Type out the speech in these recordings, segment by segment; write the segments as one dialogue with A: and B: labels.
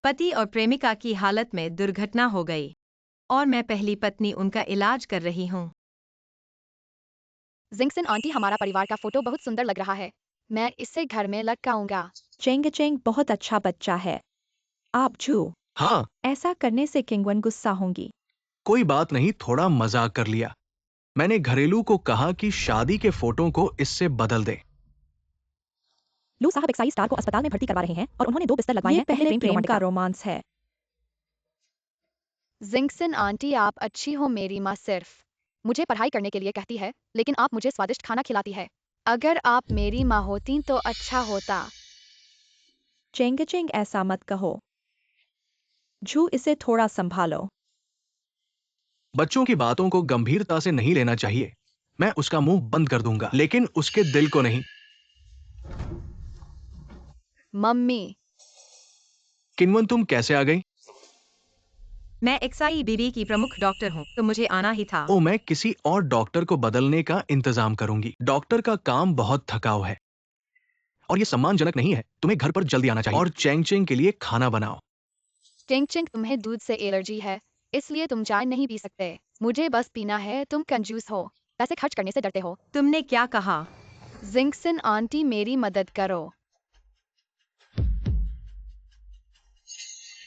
A: पति और प्रेमिका की हालत में दुर्घटना हो गई और मैं पहली पत्नी उनका इलाज कर रही हूँ।
B: जिंगसन आंटी, हमारा परिवार का फोटो बहुत सुंदर लग रहा है। मैं इसे घर में लटकाऊंगा।
C: चेंग चेंग बहुत अच्छा बच्चा है। आप जू
D: हाँ,
C: ऐसा करने से किंगवन गुस्सा होंगी।
D: कोई बात नहीं, थोड़ा मजाक कर लिया। मैंने घरेलू को कहा कि शादी के फोटो को इससे बदल दे।
C: लू साहब एक्साइज स्टार को अस्पताल में भर्ती करवा रहे हैं और उन्होंने 2 बिस्तर लगवाए हैं। पहले प्रेम का रोमांस है।
B: जिंगसन आंटी, आप अच्छी हो। मेरी माँ सिर्फ मुझे पढ़ाई करने के लिए कहती है, लेकिन आप मुझे स्वादिष्ट खाना खिलाती है। अगर आप मेरी माँ होती तो अच्छा होता।
C: चेंग चेंग ऐसा मत कहो। जू इसे थोड़ा संभालो।
D: बच्चों की बातों को गंभीरता से नहीं लेना चाहिए। मैं उसका मुंह बंद कर दूंगा, लेकिन उसके दिल को नहीं।
B: मम्मी,
D: किन्वन, तुम कैसे आ गई?
A: मैं एक्साई बीबी की प्रमुख डॉक्टर हूँ, तो मुझे आना ही था।
D: ओ, मैं किसी और डॉक्टर को बदलने का इंतजाम करूंगी। डॉक्टर का काम बहुत थकाऊ है और ये सम्मानजनक नहीं है। तुम्हें घर पर जल्दी आना चाहिए और चेंग चेंग के लिए खाना बनाओ।
B: चिंग चिंग, तुम्हें दूध से एलर्जी है, इसलिए तुम चाय नहीं पी सकते। मुझे बस पीना है। तुम कंजूस हो, पैसे खर्च करने से डरते हो।
A: तुमने क्या कहा?
B: जिंगसन आंटी, मेरी मदद करो।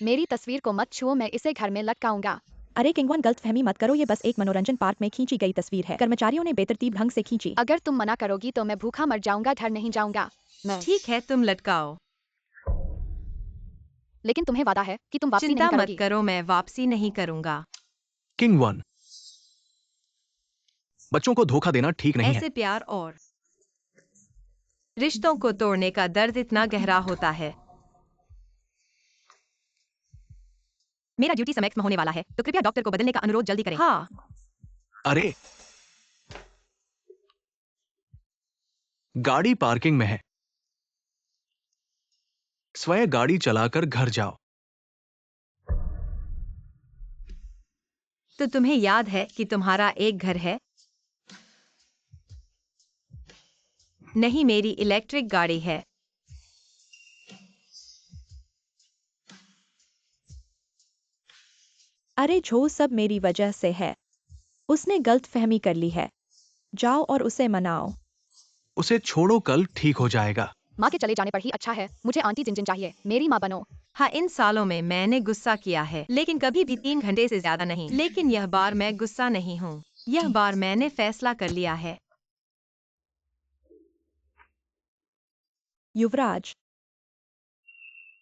B: मेरी तस्वीर को मत छुओ, मैं इसे घर में लटकाऊंगा।
C: अरे किंगवन, गलतफहमी मत करो, ये बस एक मनोरंजन पार्क में खींची गई तस्वीर है। कर्मचारियों ने बेतरतीब ढंग से खींची।
B: अगर तुम मना करोगी तो मैं भूखा मर जाऊंगा, घर नहीं जाऊंगा मैं।
A: ठीक है, तुम लटकाओ।
B: लेकिन तुम्हें वादा है कि तुम वापसी
A: चिंता
B: नहीं
A: मत
B: करोगी।
A: करो, मैं वापसी नहीं करूंगा।
D: किंगवन, बच्चों को धोखा देना ठीक नहीं है।
A: ऐसे प्यार और रिश्तों को तोड़ने का दर्द इतना गहरा होता है।
C: मेरा ड्यूटी समय खत्म होने वाला है, तो कृपया डॉक्टर को बदलने का अनुरोध जल्दी करें।
A: हाँ,
D: अरे, गाड़ी पार्किंग में है। स्वयं गाड़ी चलाकर घर जाओ।
A: तो तुम्हें याद है कि तुम्हारा एक घर है? नहीं, मेरी इलेक्ट्रिक गाड़ी है।
C: अरे झो, सब मेरी वजह से है। उसने गलतफहमी कर ली है। जाओ और उसे मनाओ।
D: उसे छोड़ो, कल ठीक हो जाएगा।
B: माँ के चले जाने पर ही अच्छा है। मुझे आंटी जिनजिन चाहिए, मेरी माँ बनो।
A: हाँ, इन सालों में मैंने गुस्सा किया है, लेकिन कभी भी 3 घंटे से ज्यादा नहीं। लेकिन यह बार मैं गुस्सा नहीं हूँ। यह बार मैंने फैसला कर लिया है।
C: युवराज,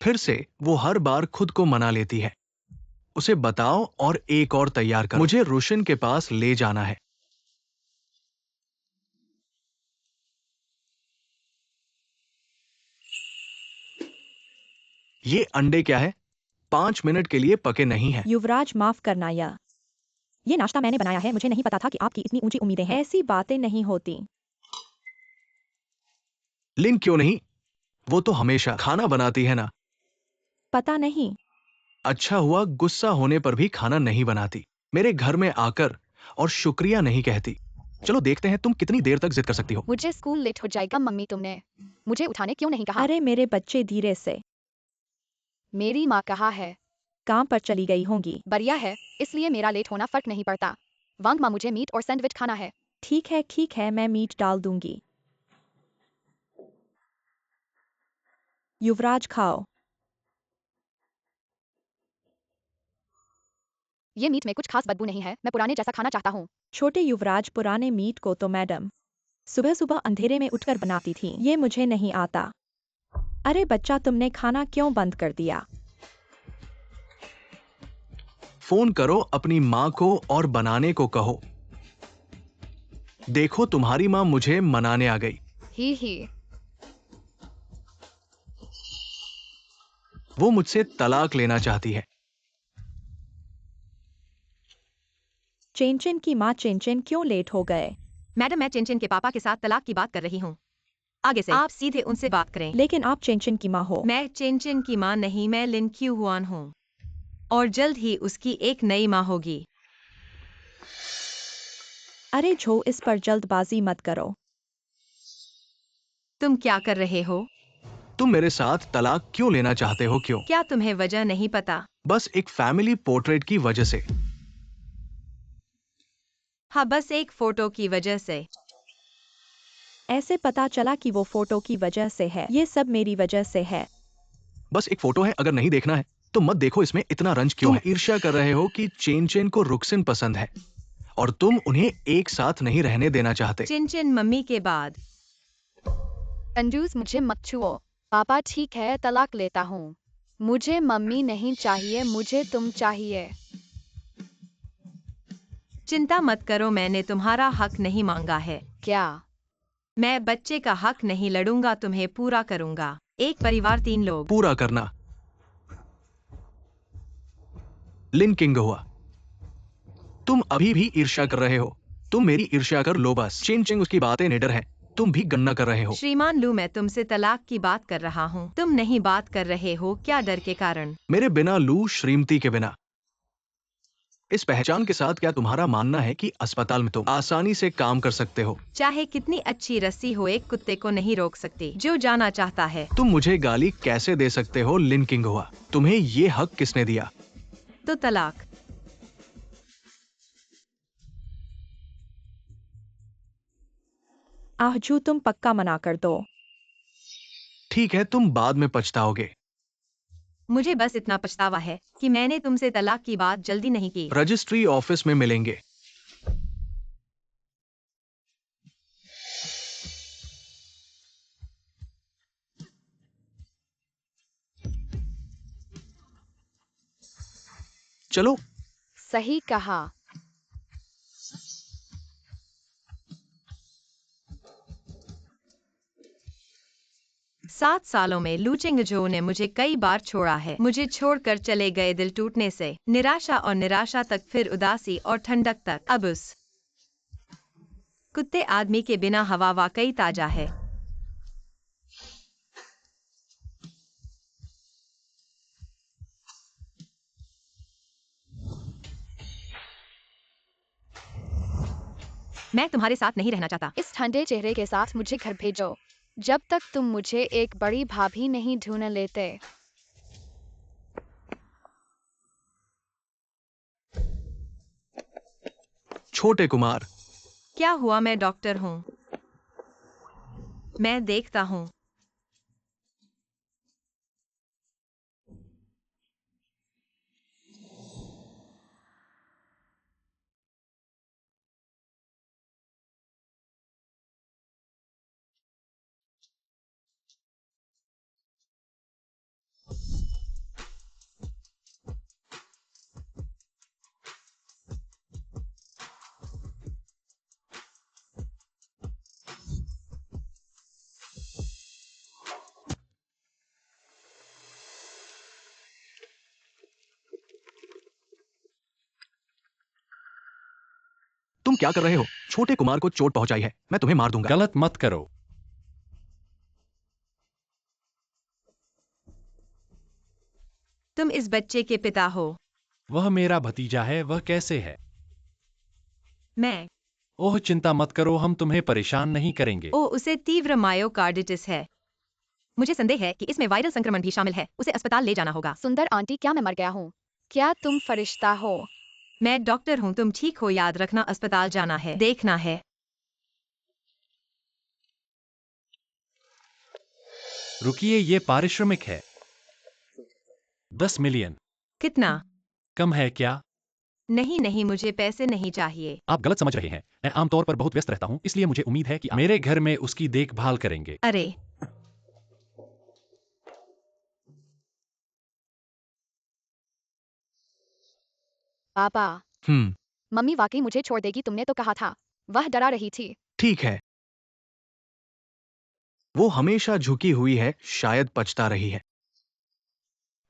D: फिर से वो हर बार खुद को मना लेती है। उसे बताओ और एक और तैयार करो। मुझे रोशन के पास ले जाना है। ये अंडे क्या है? 5 मिनट के लिए पके नहीं है।
C: युवराज माफ करना, ये नाश्ता मैंने बनाया है। मुझे नहीं पता था कि आपकी इतनी ऊंची उम्मीदें हैं। ऐसी बातें नहीं होती।
D: लिन, क्यों नहीं? वो तो हमेशा खाना बनाती है ना।
C: पता नहीं।
D: अच्छा हुआ, गुस्सा होने पर भी खाना नहीं बनाती। मेरे घर में आकर और शुक्रिया नहीं कहती। चलो देखते हैं तुम कितनी देर तक जिद कर सकती हो।
B: मुझे स्कूल लेट हो जाएगा। मम्मी, तुमने मुझे उठाने क्यों नहीं कहा?
C: अरे मेरे बच्चे, धीरे से।
B: मेरी माँ कहाँ है?
C: काम पर चली गई होंगी।
B: बढ़िया है, इसलिए मेरा लेट होना फर्क नहीं पड़ता। वांग माँ, मुझे मीट और सैंडविच खाना है।
C: ठीक है, मैं मीट डाल दूंगी। युवराज, खाओ।
B: ये मीट में कुछ खास बदबू नहीं है। मैं पुराने जैसा खाना चाहता हूँ।
C: छोटे युवराज, पुराने मीट को तो मैडम सुबह सुबह अंधेरे में उठकर बनाती थी। ये मुझे नहीं आता। अरे बच्चा, तुमने खाना क्यों बंद कर दिया?
D: फोन करो अपनी माँ को और बनाने को कहो। देखो, तुम्हारी माँ मुझे मनाने आ गई।
B: ही।
D: वो मुझसे तलाक लेना चाहती है।
C: चेंचन की माँ, चेंचन क्यों लेट हो गए?
A: मैडम, मैं चिनचिन के पापा के साथ तलाक की बात कर रही हूँ। आगे से आप सीधे उनसे बात करें।
C: लेकिन आप चेंचन की माँ हो।
A: मैं चिनचिन की माँ नहीं, मैं लिन क्यू हुआन हूँ और जल्द ही उसकी एक नई माँ होगी।
C: अरे झो, इस पर जल्दबाजी मत करो।
A: तुम क्या कर रहे हो?
D: तुम मेरे साथ तलाक क्यों लेना चाहते हो? क्यों?
A: क्या तुम्हें वजह नहीं पता?
D: बस एक फैमिली पोर्ट्रेट की वजह से।
A: हाँ, बस एक फोटो की वजह से।
C: ऐसे पता चला कि वो फोटो की वजह से है। ये सब मेरी वजह से है।
D: बस एक फोटो है, अगर नहीं देखना है तो मत देखो। इसमें इतना रंज क्यों है? ईर्ष्या कर रहे हो कि चेन चेन को रुकसिन पसंद है और तुम उन्हें एक साथ नहीं रहने देना चाहते।
A: चिन चिन मम्मी के बाद।
B: कंजूस, मुझे मत छुओ। पापा ठीक है, तलाक लेता हूँ। मुझे मम्मी नहीं चाहिए, मुझे तुम चाहिए।
A: चिंता मत करो, मैंने तुम्हारा हक नहीं मांगा है।
B: क्या?
A: मैं बच्चे का हक नहीं लड़ूंगा, तुम्हें पूरा करूंगा। एक परिवार, 3 लोग।
D: पूरा करना। लिन किंग हुआ। तुम अभी भी ईर्ष्या कर रहे हो। तुम मेरी ईर्ष्या कर लो बस। चिन चिंग उसकी बातें निडर है, तुम भी गन्ना कर रहे हो।
A: श्रीमान लू, मैं तुमसे तलाक की बात कर रहा हूँ, तुम नहीं बात कर रहे हो। क्या डर के कारण?
D: मेरे बिना लू, श्रीमती के बिना। इस पहचान के साथ क्या तुम्हारा मानना है कि अस्पताल में तुम आसानी से काम कर सकते हो?
A: चाहे कितनी अच्छी रस्सी हो, एक कुत्ते को नहीं रोक सकती जो जाना चाहता है।
D: तुम मुझे गाली कैसे दे सकते हो? लिन किंग हुआ। तुम्हें ये हक किसने दिया?
A: तो तलाक।
C: आहजू, तुम पक्का मना कर दो।
D: ठीक है, तुम बाद में पछताओगे।
A: मुझे बस इतना पछतावा है कि मैंने तुमसे तलाक की बात जल्दी नहीं की।
D: रजिस्ट्री ऑफिस में मिलेंगे। चलो।
B: सही कहा।
A: 7 सालों में लूचिंग जो ने मुझे कई बार छोड़ा है। मुझे छोड़कर चले गए, दिल टूटने से निराशा और निराशा तक, फिर उदासी और ठंडक तक। अब उस कुत्ते आदमी के बिना हवा वाकई ताजा है। मैं तुम्हारे साथ नहीं रहना चाहता।
B: इस ठंडे चेहरे के साथ मुझे घर भेजो, जब तक तुम मुझे एक बड़ी भाभी नहीं ढूंढ लेते।
D: छोटे कुमार।
A: क्या हुआ? मैं डॉक्टर हूँ, मैं देखता हूँ।
D: तुम क्या कर रहे हो? छोटे कुमार को चोट पहुंचाई है, मैं तुम्हें मार दूंगा।
E: गलत मत करो।
A: तुम इस बच्चे के पिता हो।
E: वह मेरा भतीजा है। वह कैसे है?
A: मैं।
E: ओह, चिंता मत करो, हम तुम्हें परेशान नहीं करेंगे।
A: ओ, उसे तीव्र मायोकार्डिटिस है। मुझे संदेह है कि इसमें वायरल संक्रमण भी शामिल है। उसे अस्पताल ले जाना होगा।
B: सुंदर आंटी, क्या मैं मर गया हूँ? क्या तुम फरिश्ता हो?
A: मैं डॉक्टर हूँ, तुम ठीक हो। याद रखना, अस्पताल जाना है, देखना है।
E: रुकिए, ये पारिश्रमिक है। 10 मिलियन।
A: कितना?
E: कम है क्या?
A: नहीं नहीं, मुझे पैसे नहीं चाहिए।
E: आप गलत समझ रहे हैं। मैं आमतौर पर बहुत व्यस्त रहता हूँ, इसलिए मुझे उम्मीद है कि आप मेरे घर में उसकी देखभाल करेंगे।
A: अरे,
B: पापा,
D: हम्म,
B: मम्मी वाकई मुझे छोड़ देगी, तुमने तो कहा था। वह डरा रही थी।
D: ठीक है। वो हमेशा झुकी हुई है, शायद पछता रही है।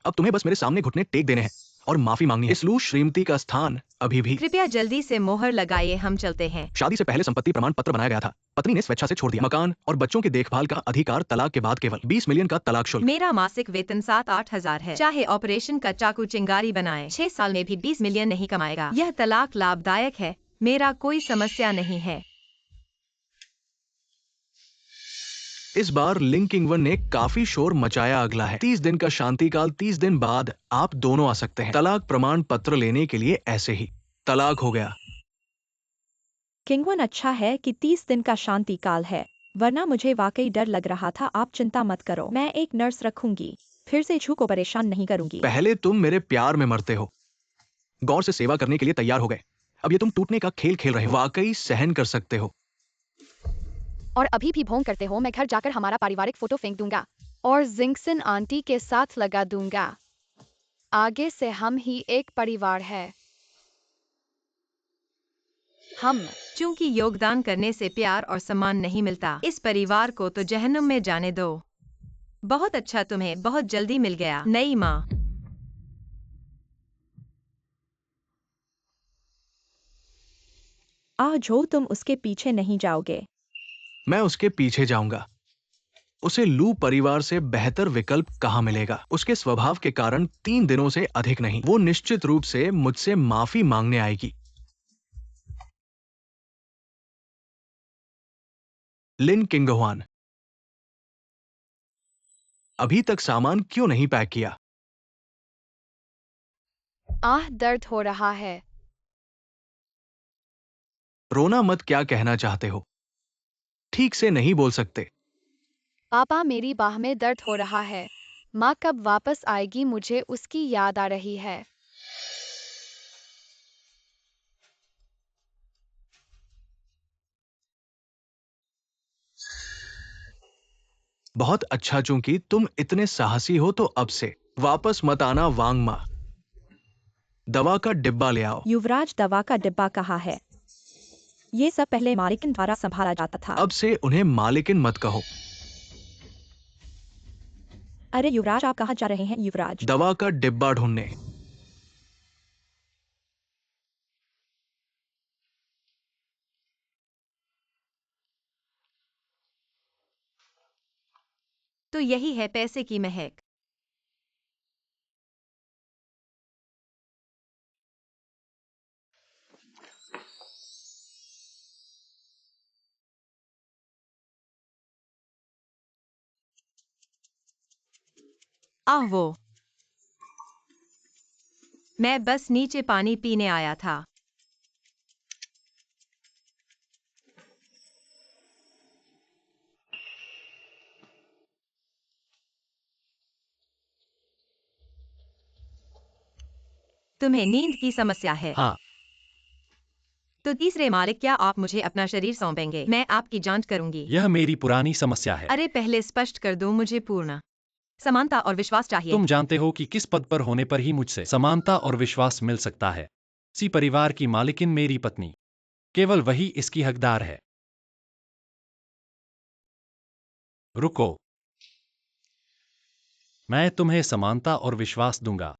D: अब तुम्हें बस मेरे सामने घुटने टेक देने हैं और माफी मांगनी है। इस लू श्रीमती का स्थान अभी भी।
A: कृपया जल्दी से मोहर लगाइए, हम चलते हैं।
D: शादी से पहले संपत्ति प्रमाण पत्र बनाया गया था, पत्नी ने स्वेच्छा से छोड़ दिया। मकान और बच्चों की देखभाल का अधिकार तलाक के बाद केवल 20 मिलियन का तलाक शुल्क।
A: मेरा मासिक वेतन 7-8 हजार है। चाहे ऑपरेशन का चाकू चिंगारी बनाए, 6 साल में भी 20 मिलियन नहीं कमाएगा। यह तलाक लाभदायक है, मेरा कोई समस्या नहीं है।
D: इस बार लिन किंगवन ने काफी शोर मचाया अगला है 30 दिन का शांति काल। 30 दिन बाद आप दोनों आ सकते हैं तलाक प्रमाण पत्र लेने के लिए। ऐसे ही तलाक हो गया।
C: किंगवन, अच्छा है कि 30 दिन का शांति काल है, वरना मुझे वाकई डर लग रहा था। आप चिंता मत करो, मैं एक नर्स रखूंगी, फिर से छू को परेशान नहीं करूंगी।
D: पहले तुम मेरे प्यार में मरते हो, गौर से सेवा करने के लिए तैयार हो गए, अब ये तुम टूटने का खेल खेल रहे हो। वाकई सहन कर सकते हो।
B: और अभी भी भोंग करते हो। मैं घर जाकर हमारा पारिवारिक फोटो फेंक दूंगा और जिंगसन आंटी के साथ लगा दूंगा। आगे से हम ही एक परिवार है। हम
A: चूंकि योगदान करने से प्यार और सम्मान नहीं मिलता, इस परिवार को तो जहन्नुम में जाने दो। बहुत अच्छा, तुम्हें बहुत जल्दी मिल गया नई माँ।
C: जो तुम उसके पीछे नहीं जाओगे।
D: मैं उसके पीछे जाऊंगा। उसे लू परिवार से बेहतर विकल्प कहाँ मिलेगा। उसके स्वभाव के कारण 3 दिनों से अधिक नहीं। वो निश्चित रूप से मुझसे माफी मांगने आएगी। लिन किंगवान, अभी तक सामान क्यों नहीं पैक किया?
B: दर्द हो रहा है।
D: रोना मत, क्या कहना चाहते हो? ठीक से नहीं बोल सकते।
B: पापा, मेरी बाह में दर्द हो रहा है। माँ कब वापस आएगी? मुझे उसकी याद आ रही है।
D: बहुत अच्छा, चूंकि तुम इतने साहसी हो तो अब से वापस मत आना। वांग माँ, दवा का डिब्बा ले आओ।
C: युवराज, दवा का डिब्बा कहाँ है? ये सब पहले मालिकिन द्वारा संभाला जाता था।
D: अब से उन्हें मालिकिन मत कहो।
C: अरे युवराज, आप कहाँ जा रहे हैं? युवराज,
D: दवा का डिब्बा ढूंढने।
A: तो यही है पैसे की महक। वो मैं बस नीचे पानी पीने आया था। तुम्हें नींद की समस्या है?
E: हाँ।
A: तो तीसरे मालिक, क्या आप मुझे अपना शरीर सौंपेंगे? मैं आपकी जांच करूंगी।
E: यह मेरी पुरानी समस्या है।
A: अरे पहले स्पष्ट कर दो, मुझे पूर्ण समानता और विश्वास चाहिए।
E: तुम जानते हो कि किस पद पर होने पर ही मुझसे समानता और विश्वास मिल सकता है। इसी परिवार की मालिकिन मेरी पत्नी, केवल वही इसकी हकदार है। रुको, मैं तुम्हें समानता और विश्वास दूंगा।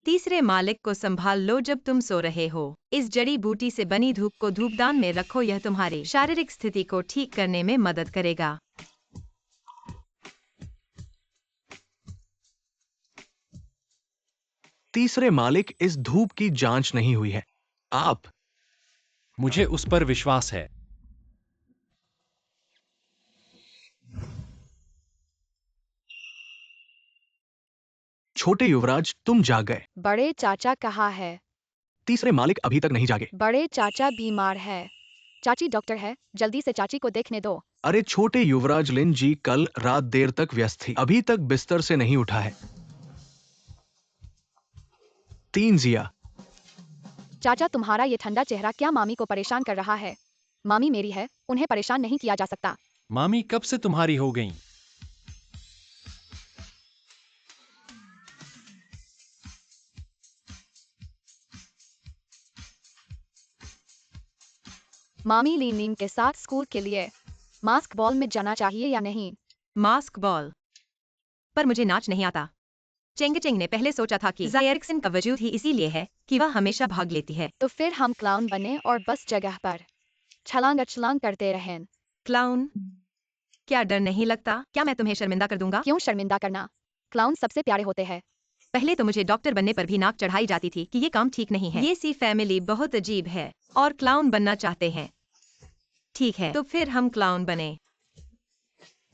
A: तीसरे मालिक को संभाल लो जब तुम सो रहे हो। इस जड़ी बूटी से बनी धूप को धूपदान में रखो, यह तुम्हारी शारीरिक स्थिति को ठीक करने में मदद करेगा।
D: तीसरे मालिक, इस धूप की जांच नहीं हुई है। आप
E: मुझे उस पर विश्वास है।
D: छोटे युवराज, तुम जाग गए।
B: बड़े चाचा कहाँ है?
D: तीसरे मालिक अभी तक नहीं जागे।
B: बड़े चाचा बीमार है। चाची डॉक्टर है, जल्दी से चाची को देखने दो।
D: अरे छोटे युवराज, लिन जी कल रात देर तक व्यस्त थी, अभी तक बिस्तर से नहीं उठा है। 3 जिया।
B: चाचा, तुम्हारा ये ठंडा चेहरा क्या मामी को परेशान कर रहा है? मामी मेरी है, उन्हें परेशान नहीं किया जा सकता।
E: मामी कब से तुम्हारी हो गईं?
B: मामी ली नीम के साथ स्कूल के लिए मास्क बॉल में जाना चाहिए या नहीं?
A: मास्क बॉल पर मुझे नाच नहीं आता। चेंग चेंग ने पहले सोचा था कि ज़ाई एरिक्सन का वजूद ही इसीलिए है कि वह हमेशा भाग लेती है।
B: तो फिर हम क्लाउन बने और बस जगह पर छलांग छलांग करते रहें।
A: क्लाउन? क्या डर नहीं लगता? क्या मैं तुम्हें शर्मिंदा कर दूंगा?
B: क्यों शर्मिंदा करना? क्लाउन सबसे प्यारे होते हैं।
A: पहले तो मुझे डॉक्टर बनने पर भी नाक चढ़ाई जाती थी कि ये काम ठीक नहीं है। ये सी फैमिली बहुत अजीब है और क्लाउन बनना चाहते हैं। ठीक है, तो फिर हम क्लाउन बने।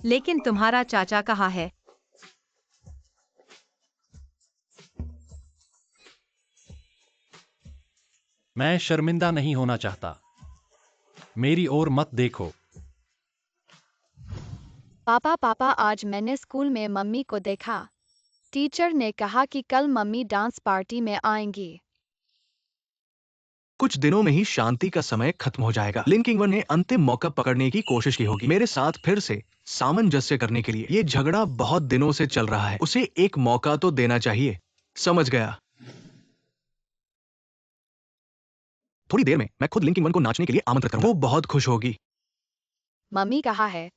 A: लेकिन तुम्हारा चाचा कहाँ है?
E: मैं शर्मिंदा नहीं होना चाहता। मेरी ओर मत देखो।
B: पापा पापा, आज मैंने स्कूल में मम्मी को देखा। टीचर ने कहा कि कल मम्मी डांस पार्टी में आएंगी।
D: कुछ दिनों में ही शांति का समय खत्म हो जाएगा। लिन किंगवन ने अंतिम मौका पकड़ने की कोशिश की होगी मेरे साथ फिर से सामंजस्य करने के लिए। ये झगड़ा बहुत दिनों से चल रहा है, उसे एक मौका तो देना चाहिए। समझ गया। थोड़ी देर में मैं खुद लिन किंगवन को नाचने के लिए आमंत्रित करूंगा। वो बहुत खुश होगी।
B: मम्मी कहाँ है?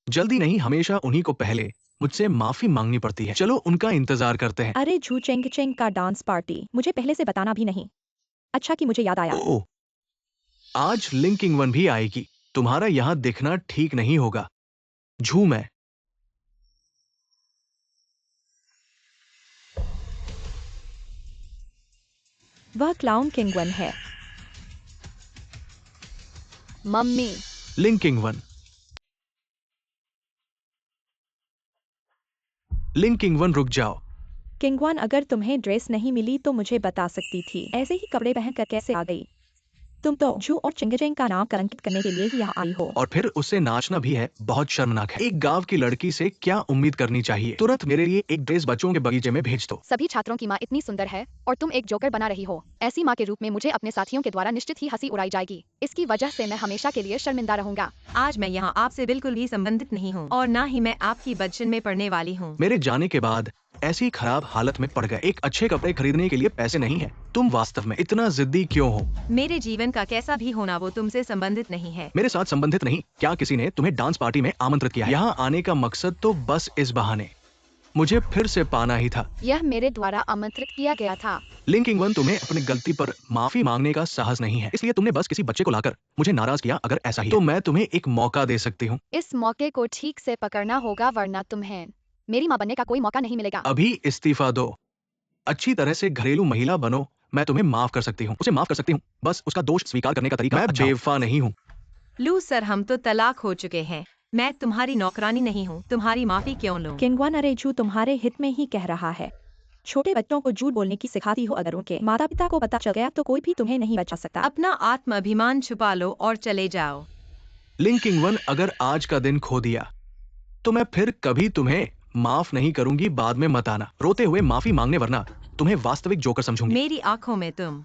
D: जल्दी नहीं, हमेशा उन्हीं को पहले मुझसे माफी मांगनी पड़ती है। चलो उनका इंतजार करते हैं।
C: अरे झू चेंग चेंग का डांस पार्टी, मुझे पहले से बताना भी नहीं। अच्छा कि मुझे याद आया।
D: ओह, आज लिन किंगवन भी आएगी। तुम्हारा यहाँ दिखना ठीक नहीं होगा। झू मैं
C: वह क्लाउन किंगवन है।
B: मम्मी,
D: लिन किंगवन। लिन किंगवन रुक जाओ।
C: किंगवन, अगर तुम्हें ड्रेस नहीं मिली तो मुझे बता सकती थी। ऐसे ही कपड़े पहनकर कैसे आ गई? तुम तो झू और चिंगचेंग का नाम कलंकित करने के लिए ही यहाँ आई हो।
D: और फिर उससे नाचना भी है, बहुत शर्मनाक है। एक गांव की लड़की से क्या उम्मीद करनी चाहिए। तुरंत मेरे लिए एक ड्रेस बच्चों के बगीचे में भेज दो।
B: सभी छात्रों की माँ इतनी सुंदर है और तुम एक जोकर बना रही हो। ऐसी माँ के रूप में मुझे अपने साथियों के द्वारा निश्चित ही हंसी उड़ाई जाएगी। इसकी वजह से मैं हमेशा के लिए शर्मिंदा रहूंगा।
A: आज मैं यहाँ आपसे बिल्कुल भी संबंधित नहीं हूँ और ना ही मैं आपकी बच्चन में पढ़ने वाली हूँ।
D: मेरे जाने के बाद ऐसी खराब हालत में पड़ गए। एक अच्छे कपड़े खरीदने के लिए पैसे नहीं है। तुम वास्तव में इतना जिद्दी क्यों हो?
A: मेरे जीवन का कैसा भी होना वो तुमसे संबंधित नहीं है।
D: मेरे साथ संबंधित नहीं? क्या किसी ने तुम्हें डांस पार्टी में आमंत्रित किया है? यहाँ आने का मकसद तो बस इस बहाने मुझे फिर से पाना ही था।
B: यह मेरे द्वारा आमंत्रित किया गया था।
D: लिन किंगवन, तुम्हें अपनी गलती पर माफी मांगने का साहस नहीं है, इसलिए तुमने बस किसी बच्चे को लाकर मुझे नाराज किया। अगर ऐसा ही तो मैं तुम्हें एक मौका दे सकती हूँ।
B: इस मौके को ठीक से पकड़ना होगा, वरना तुम्हें मेरी माँ बनने का कोई मौका नहीं मिलेगा।
D: अभी इस्तीफा दो। अच्छी तरह से घरेलू महिला बनो। मैं तुम्हें माफ कर सकती हूँ, उसे माफ कर सकती हूँ। बस उसका दोष स्वीकार करने का तरीका। मैं बेवफा नहीं हूँ।
A: लू सर, हम तो तलाक हो चुके हैं। मैं तुम्हारी नौकरानी नहीं हूँ, तुम्हारी माफी क्यों लूं?
C: किंगवन, अरे झू तुम्हारे हित में ही कह रहा है। छोटे बच्चों को झूठ बोलने की सिखाती हो। अगर उनके माता पिता को पता चल गया तो कोई भी तुम्हें नहीं बचा सकता।
A: अपना आत्म अभिमान छुपा लो और चले जाओ।
D: लिन किंगवन, अगर आज का दिन खो दिया तो मैं फिर कभी तुम्हें माफ नहीं करूंगी। बाद में मत आना रोते हुए माफी मांगने, वरना तुम्हें वास्तविक जोकर समझूंगी।
A: मेरी आंखों में तुम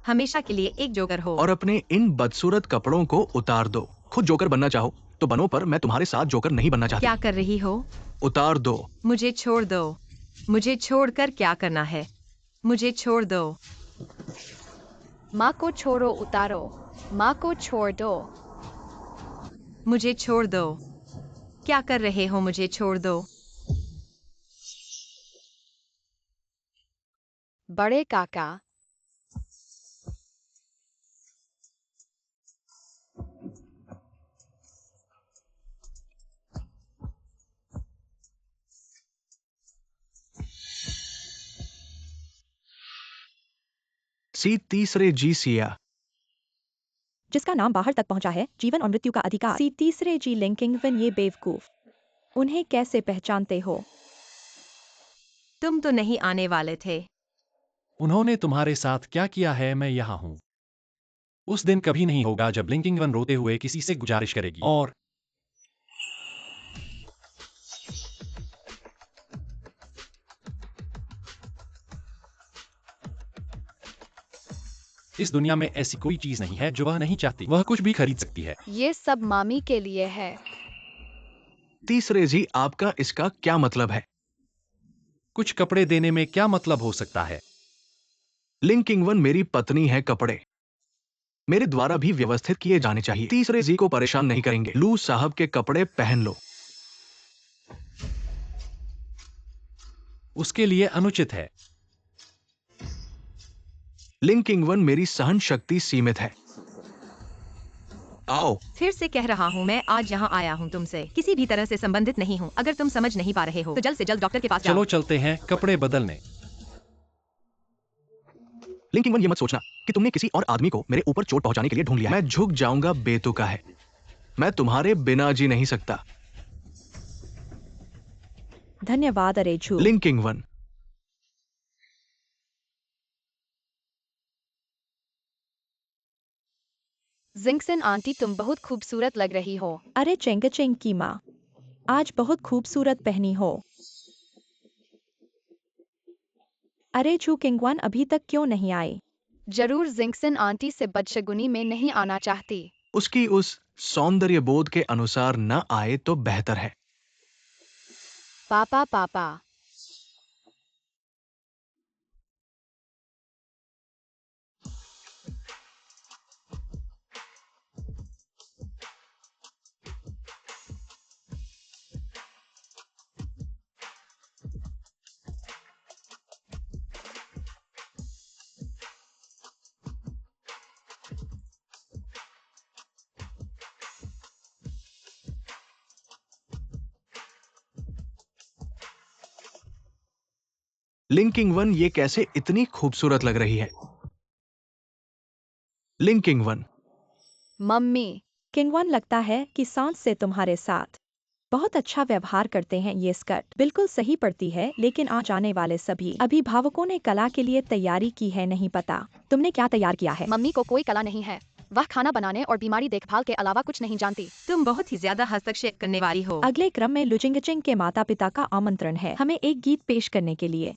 A: हमेशा के लिए एक जोकर हो।
D: और अपने इन बदसूरत कपड़ों को उतार दो। खुद जोकर बनना चाहो तो बनो, पर मैं तुम्हारे साथ जोकर नहीं बनना चाहती।
A: क्या कर रही हो?
D: उतार दो।
A: मुझे छोड़ दो। मुझे छोड़कर क्या करना है? मुझे छोड़ दो।
B: माँ को छोड़ो, उतारो। माँ को छोड़ दो।
A: मुझे छोड़ दो। क्या कर रहे हो? मुझे छोड़ दो।
B: बड़े काका,
D: सी तीसरे जी सिया।
C: जिसका नाम बाहर तक पहुंचा है, जीवन और मृत्यु का अधिकार। सी तीसरे जी लिन किंगवन, ये बेवकूफ, उन्हें कैसे पहचानते हो?
A: तुम तो नहीं आने वाले थे।
E: उन्होंने तुम्हारे साथ क्या किया है? मैं यहाँ हूँ। उस दिन कभी नहीं होगा जब लिन किंगवन रोते हुए किसी से गुजारिश करेगी और इस दुनिया में ऐसी कोई चीज नहीं है जो वह नहीं चाहती। वह कुछ भी खरीद सकती है।
B: ये सब मामी के लिए है।
D: तीसरे जी, आपका इसका क्या मतलब है?
E: कुछ कपड़े देने में क्या मतलब हो सकता है?
D: लिन किंगवन, मेरी पत्नी है। कपड़े मेरे द्वारा भी व्यवस्थित किए जाने चाहिए। तीसरे जी को परेशान नहीं करेंगे। लू साहब के कपड़े पहन लो।
E: उसके लिए अनुचित है।
D: लिन किंगवन, मेरी सहन शक्ति सीमित है। आओ।
A: फिर से कह रहा हूँ, मैं आज यहाँ आया हूँ, तुमसे किसी भी तरह से संबंधित नहीं हूँ। अगर तुम समझ नहीं पा रहे हो तो जल्द से जल्द डॉक्टर के पास जाओ।
E: चलो चलते हैं कपड़े बदलने।
D: लिन किंगवन, ये मत सोचना कि तुमने किसी और आदमी को मेरे ऊपर चोट पहुंचाने के लिए ढूंढ लिया। मैं झुक जाऊंगा, बेतुका है। मैं तुम्हारे बिना जी नहीं सकता।
C: धन्यवाद अरेझू।
D: लिंकिंग 1।
B: जिंगसन आंटी तुम बहुत खूबसूरत लग रही हो।
C: अरे चेंग की माँ, आज बहुत खूबसूरत पहनी हो। अरे छू किंगवान अभी तक क्यों नहीं आई?
B: जरूर जिंगसन आंटी से बदशगुनी में नहीं आना चाहती।
D: उसकी उस सौंदर्य बोध के अनुसार न आए तो बेहतर है।
B: पापा पापा।
D: लिंकिंग 1 ये कैसे इतनी खूबसूरत लग रही है? लिंकिंग 1।
B: मम्मी।
C: किंगवान लगता है कि सांस से तुम्हारे साथ बहुत अच्छा व्यवहार करते हैं। ये स्कर्ट बिल्कुल सही पड़ती है, लेकिन आज आने वाले सभी अभिभावकों ने कला के लिए तैयारी की है। नहीं पता तुमने क्या तैयार किया है?
B: मम्मी को कोई कला नहीं है। वह खाना बनाने और बीमारी देखभाल के अलावा कुछ नहीं जानती।
A: तुम बहुत ही ज्यादा हस्तक्षेप करने वाली हो।
C: अगले क्रम में लुचिंगचिंग के माता पिता का आमंत्रण है हमें एक गीत पेश करने के लिए।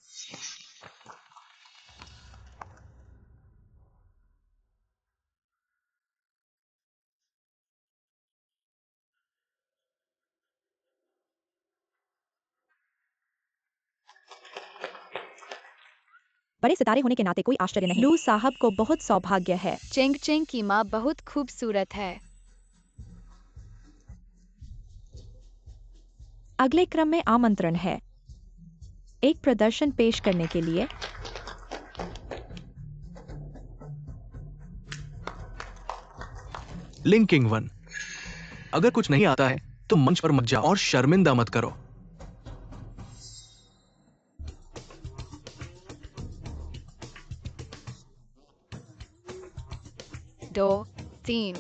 C: बड़े सितारे होने के नाते कोई आश्चर्य नहीं। लू साहब को बहुत सौभाग्य है।
B: चेंग चेंग की माँ बहुत खूबसूरत है।
C: अगले क्रम में आमंत्रण है एक प्रदर्शन पेश करने के लिए।
D: लिंकिंग 1। अगर कुछ नहीं आता है तो मंच पर मत जाओ और शर्मिंदा मत करो।
B: दो, तीन।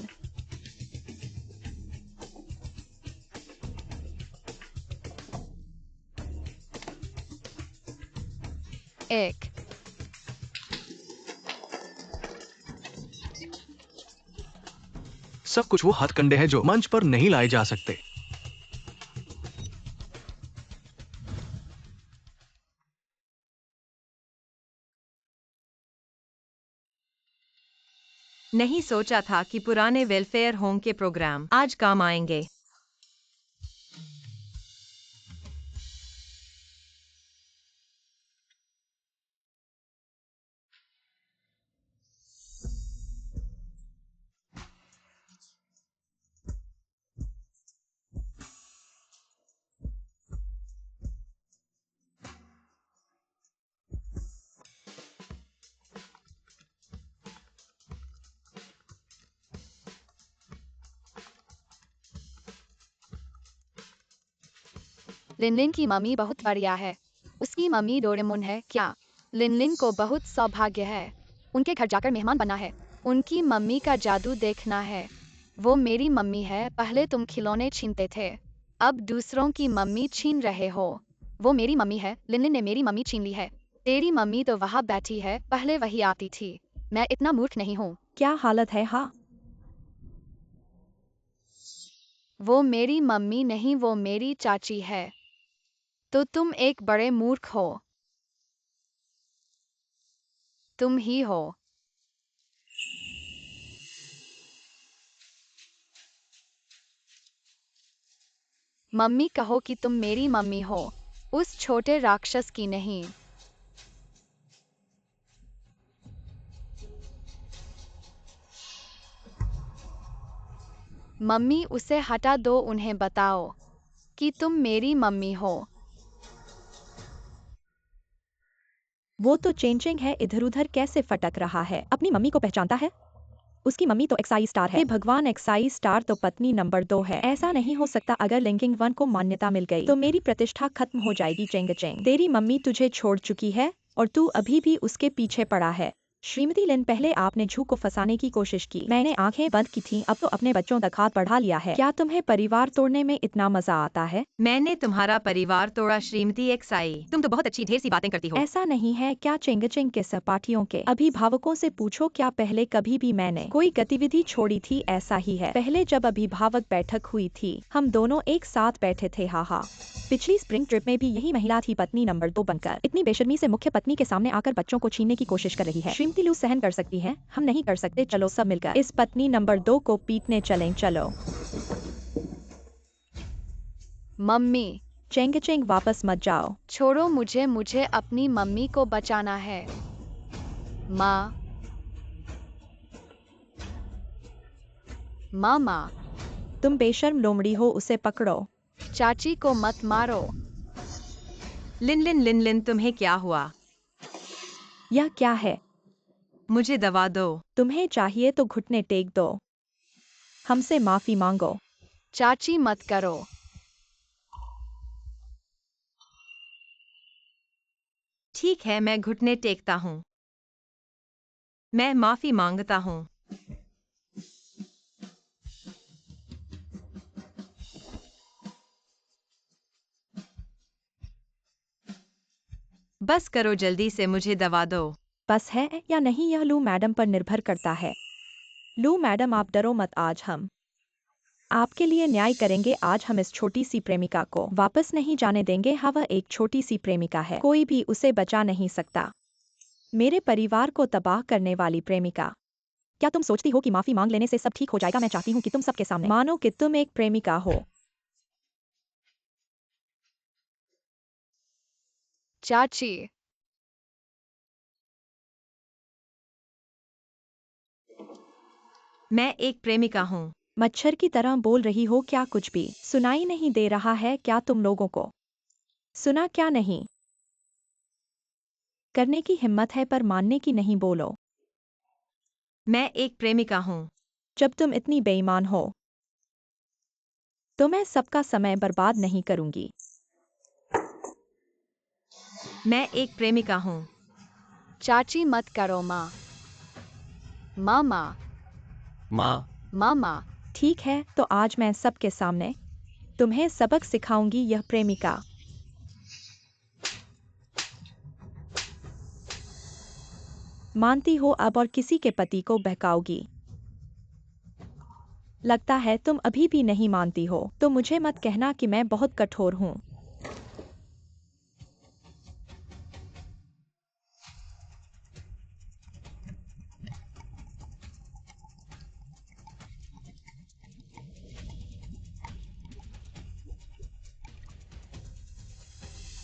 B: एक।
D: सब कुछ वो हथकंडे हैं जो मंच पर नहीं लाए जा सकते।
A: नहीं सोचा था कि पुराने वेलफेयर होम के प्रोग्राम आज काम आएंगे।
B: लिनलिन की मम्मी बहुत बढ़िया है। उसकी मम्मी डोरेमोन है क्या? लिनलिन को बहुत सौभाग्य है। उनके घर जाकर मेहमान बना है। उनकी मम्मी का जादू देखना है। वो मेरी मम्मी है। पहले तुम खिलौने छीनते थे, अब दूसरों की मम्मी छीन रहे हो। वो मेरी मम्मी है। लिनलिन ने मेरी मम्मी छीन ली है। तेरी मम्मी तो वहाँ बैठी है, पहले वही आती थी। मैं इतना मूर्ख नहीं हूँ।
C: क्या हालत है? हाँ,
B: वो मेरी मम्मी नहीं, वो मेरी चाची है। तो तुम एक बड़े मूर्ख हो। तुम ही हो। मम्मी कहो कि तुम मेरी मम्मी हो, उस छोटे राक्षस की नहीं। मम्मी उसे हटा दो, उन्हें बताओ कि तुम मेरी मम्मी हो।
C: वो तो चेंजिंग है, इधर उधर कैसे फटक रहा है। अपनी मम्मी को पहचानता है? उसकी मम्मी तो एक्साइज स्टार है। हे भगवान, एक्साइज स्टार तो पत्नी नंबर 2 है। ऐसा नहीं हो सकता। अगर लिंकिंग 1 को मान्यता मिल गई तो मेरी प्रतिष्ठा खत्म हो जाएगी। चेंग चेंग, तेरी मम्मी तुझे छोड़ चुकी है और तू अभी भी उसके पीछे पड़ा है। श्रीमती लिन, पहले आपने झू को फंसाने की कोशिश की, मैंने आंखें बंद की थी, अब तो अपने बच्चों तक हाथ बढ़ा लिया है। क्या तुम्हें परिवार तोड़ने में इतना मजा आता है?
A: मैंने तुम्हारा परिवार तोड़ा श्रीमती एक्साई। तुम तो बहुत अच्छी ढेर सी बातें करती हो।
C: ऐसा नहीं है। क्या चेंगचेंग के सहपाठियों के अभिभावकों से पूछो, क्या पहले कभी भी मैंने कोई गतिविधि छोड़ी थी? ऐसा ही है। पहले जब अभिभावक बैठक हुई थी, हम दोनों एक साथ बैठे थे। हाँ, पिछली स्प्रिंग ट्रिप में भी यही महिला थी पत्नी नंबर 2 बनकर। इतनी बेशर्मी से मुख्य पत्नी के सामने आकर बच्चों को छीनने की कोशिश कर रही है। श्रीमती लू सहन कर सकती है, हम नहीं कर सकते। चलो सब मिलकर इस पत्नी नंबर 2 को पीटने चलें। चलो।
B: मम्मी
C: चेंगचेंग, वापस मत जाओ।
B: छोड़ो मुझे, मुझे अपनी मम्मी को बचाना है। माँ, मामा,
C: तुम बेशर्म लोमड़ी हो, उसे पकड़ो।
B: चाची को मत मारो।
A: लिन लिन लिन लिन, तुम्हें क्या हुआ?
C: यह क्या है?
A: मुझे दवा दो।
C: तुम्हें चाहिए तो घुटने टेक दो, हमसे माफी मांगो।
B: चाची मत करो।
A: ठीक है, मैं घुटने टेकता हूँ। मैं माफी मांगता हूँ। बस करो, जल्दी से मुझे दवा दो।
C: बस है या नहीं, यह लू मैडम पर निर्भर करता है। लू मैडम, आप डरो मत, आज हम आपके लिए न्याय करेंगे। आज हम इस छोटी सी प्रेमिका को वापस नहीं जाने देंगे। हाँ, वह एक छोटी सी प्रेमिका है, कोई भी उसे बचा नहीं सकता। मेरे परिवार को तबाह करने वाली प्रेमिका। क्या तुम सोचती हो कि माफी मांग लेने से सब ठीक हो जाएगा? मैं चाहती हूँ कि तुम सबके सामने मानो कि तुम एक प्रेमिका हो।
B: चाची,
A: मैं एक प्रेमिका हूँ।
C: मच्छर की तरह बोल रही हो, क्या कुछ भी सुनाई नहीं दे रहा है? क्या तुम लोगों को सुना क्या नहीं? करने की हिम्मत है पर मानने की नहीं। बोलो।
A: मैं एक प्रेमिका हूँ।
C: जब तुम इतनी बेईमान हो तो मैं सबका समय बर्बाद नहीं करूंगी।
A: मैं एक प्रेमिका हूँ।
B: चाची मत करो। माँ, मामा,
E: माँ,
B: मामा,
C: ठीक है, तो आज मैं सबके सामने तुम्हें सबक सिखाऊंगी। यह प्रेमिका मानती हो अब और किसी के पति को बहकाओगी। लगता है तुम अभी भी नहीं मानती हो, तो मुझे मत कहना कि मैं बहुत कठोर हूँ।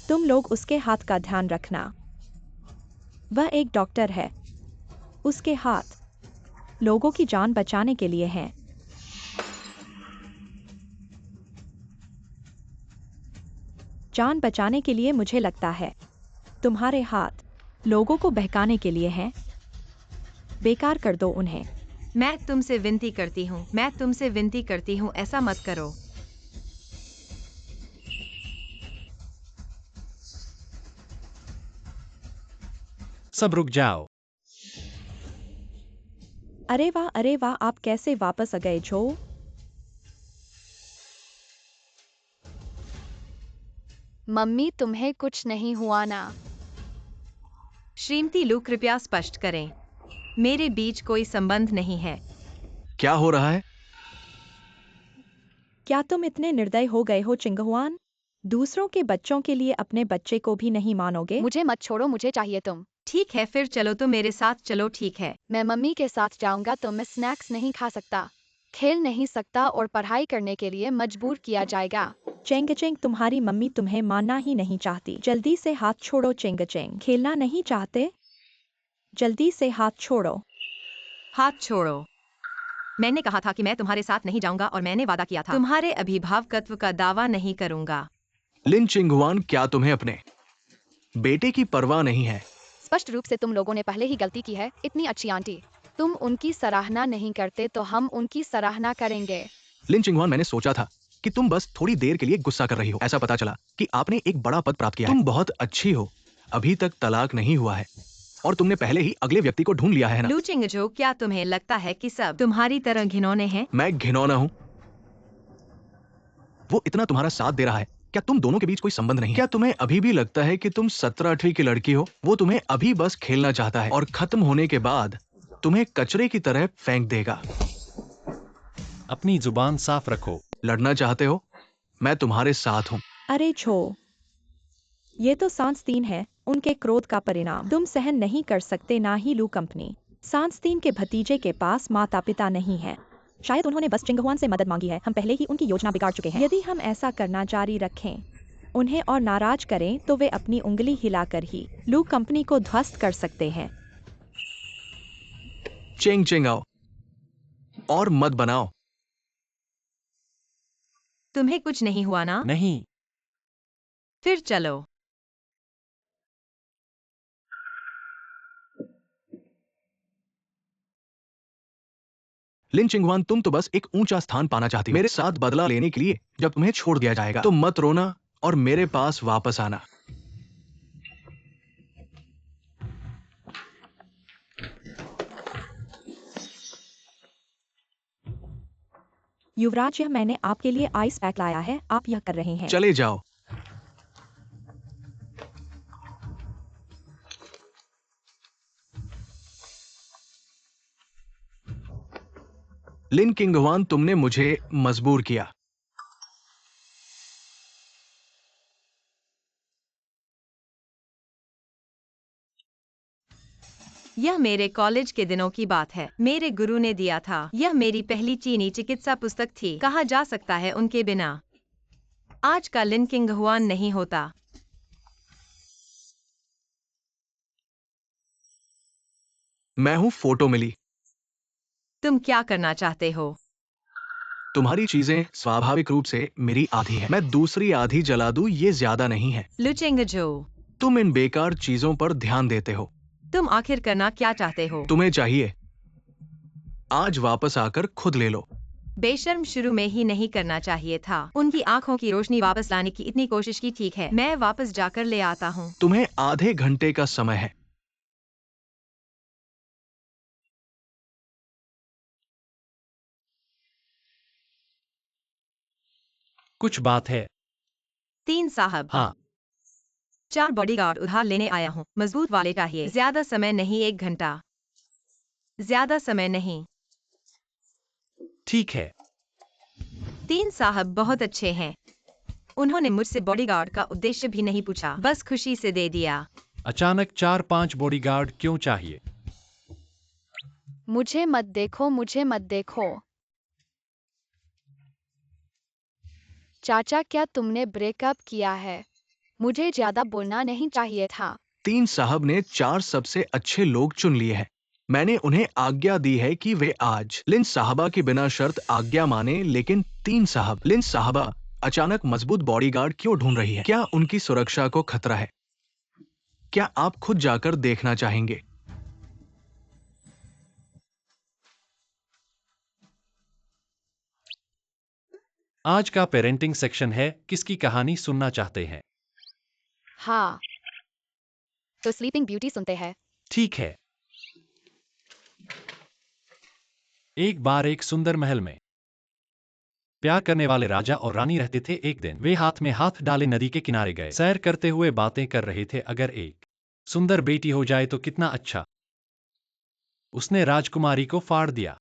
C: तुम लोग उसके हाथ का ध्यान रखना, वह एक डॉक्टर है। उसके हाथ लोगों की जान बचाने के लिए हैं। जान बचाने के लिए। मुझे लगता है तुम्हारे हाथ लोगों को बहकाने के लिए हैं। बेकार कर दो उन्हें।
A: मैं तुमसे विनती करती हूँ, मैं तुमसे विनती करती हूँ, ऐसा मत करो।
E: सब रुक जाओ।
C: अरे वाह, अरे वाह, आप कैसे वापस आ गए जो?
B: मम्मी तुम्हें कुछ नहीं हुआ ना?
A: श्रीमती लू, कृपया स्पष्ट करें, मेरे बीच कोई संबंध नहीं है।
D: क्या हो रहा है?
C: क्या तुम इतने निर्दय हो गए हो चिंगहुआन? दूसरों के बच्चों के लिए अपने बच्चे को भी नहीं मानोगे?
B: मुझे मत छोड़ो, मुझे चाहिए तुम।
A: ठीक है, फिर चलो तो मेरे साथ चलो। ठीक है।
B: मैं मम्मी के साथ जाऊंगा तो मैं स्नैक्स नहीं खा सकता, खेल नहीं सकता और पढ़ाई करने के लिए मजबूर किया जाएगा।
C: चेंगचेंग, तुम्हारी मम्मी तुम्हें मानना ही नहीं चाहती। जल्दी से हाथ छोड़ो चेंगचेंग। खेलना नहीं चाहते? जल्दी से हाथ छोड़ो।
A: हाथ छोड़ो। मैंने कहा था कि मैं तुम्हारे साथ नहीं जाऊंगा और मैंने वादा किया था तुम्हारे अभिभावकत्व का दावा नहीं करूंगा।
D: लिन चिंगहुआन, क्या तुम्हें अपने बेटे की परवाह नहीं है?
B: स्पष्ट रूप से तुम लोगों ने पहले ही गलती की है। इतनी अच्छी आंटी, तुम उनकी सराहना नहीं करते तो हम उनकी सराहना करेंगे।
D: लिन चिंगहुआन, मैंने सोचा था कि तुम बस थोड़ी देर के लिए गुस्सा कर रही हो। ऐसा पता चला कि आपने एक बड़ा पद प्राप्त किया है। तुम बहुत अच्छी हो। अभी तक तलाक नहीं हुआ है। और तुमने पहले ही अगले व्यक्ति को ढूंढ लिया है ना।
A: लू चिंगजो, क्या तुम्हें लगता है कि सब तुम्हारी तरह घिनौने हैं?
D: मैं घिनौना हूँ? वो इतना तुम्हारा साथ दे रहा है, क्या तुम दोनों के बीच कोई संबंध नहीं है? क्या तुम्हें अभी भी लगता है कि तुम 17-18 की लड़की हो? वो तुम्हें अभी बस खेलना चाहता है और खत्म होने के बाद तुम्हें कचरे की तरह फेंक देगा।
E: अपनी जुबान साफ रखो।
D: लड़ना चाहते हो? मैं तुम्हारे साथ हूँ।
C: अरे छो, ये तो सांस्तीन है, उनके क्रोध का परिणाम तुम सहन नहीं कर सकते, ना ही लू कंपनी। सांस्तीन के भतीजे के पास माता पिता नहीं है, शायद उन्होंने बस चिंगहुआन से मदद मांगी है। हम पहले ही उनकी योजना बिगाड़ चुके हैं। यदि हम ऐसा करना जारी रखें, उन्हें और नाराज करें, तो वे अपनी उंगली हिलाकर ही लू कंपनी को ध्वस्त कर सकते हैं।
D: चिंग चिंग आओ और मत बनाओ।
A: तुम्हें कुछ नहीं हुआ ना?
E: नहीं।
A: फिर चलो।
D: लिन चिंगवान, तुम तो बस एक ऊंचा स्थान पाना चाहती हो मेरे साथ बदला लेने के लिए। जब तुम्हें छोड़ दिया जाएगा तो मत रोना और मेरे पास वापस आना।
C: युवराज, यह मैंने आपके लिए आइस पैक लाया है, आप यह कर रहे हैं।
D: चले जाओ। लिन किंगवान, तुमने मुझे मजबूर किया।
A: यह मेरे कॉलेज के दिनों की बात है। मेरे गुरु ने दिया था। यह मेरी पहली चीनी चिकित्सा पुस्तक थी। कहा जा सकता है उनके बिना आज का लिन किंगहुआन नहीं होता।
D: मैं हूं फोटो मिली।
A: तुम क्या करना चाहते हो?
D: तुम्हारी चीजें स्वाभाविक रूप से मेरी आधी है, मैं दूसरी आधी जला दूं ये ज्यादा नहीं है।
A: लू चिंगजो,
D: तुम इन बेकार चीजों पर ध्यान देते हो।
A: तुम आखिर करना क्या चाहते हो?
D: तुम्हें चाहिए आज वापस आकर खुद ले लो।
A: बेशर्म, शुरू में ही नहीं करना चाहिए था। उनकी आंखों की रोशनी वापस लाने की इतनी कोशिश की। ठीक है, मैं वापस जाकर ले आता हूँ।
D: तुम्हें आधे घंटे का समय है।
E: कुछ बात है।
A: 3 साहब।
E: हाँ।
A: 4 बॉडीगार्ड उधार लेने आया हूँ। मजबूत वाले चाहिए। ज्यादा समय नहीं, 1 घंटा। ज्यादा समय नहीं।
E: ठीक है।
A: 3 साहब बहुत अच्छे हैं। उन्होंने मुझसे बॉडीगार्ड का उद्देश्य भी नहीं पूछा, बस खुशी से दे दिया।
E: अचानक 4-5 बॉडीगार्ड क्यों चाहिए?
B: मुझे मत देखो, मुझे मत देखो। चाचा, क्या तुमने ब्रेकअप किया है? मुझे ज्यादा बोलना नहीं चाहिए था।
D: 3 साहब ने 4 सबसे अच्छे लोग चुन लिए हैं। मैंने उन्हें आज्ञा दी है कि वे आज लिन साहबा की बिना शर्त आज्ञा माने, लेकिन 3 साहब, लिन साहबा अचानक मजबूत बॉडीगार्ड क्यों ढूंढ रही है? क्या उनकी सुरक्षा को खतरा है? क्या आप खुद जाकर देखना चाहेंगे?
E: आज का पेरेंटिंग सेक्शन है, किसकी कहानी सुनना चाहते हैं?
B: हाँ, तो स्लीपिंग ब्यूटी सुनते हैं।
E: ठीक है। एक बार एक सुंदर महल में प्यार करने वाले राजा और रानी रहते थे। एक दिन वे हाथ में हाथ डाले नदी के किनारे गए। सैर करते हुए बातें कर रहे थे, अगर एक सुंदर बेटी हो जाए तो कितना अच्छा। उसने राजकुमारी को फाड़ दिया।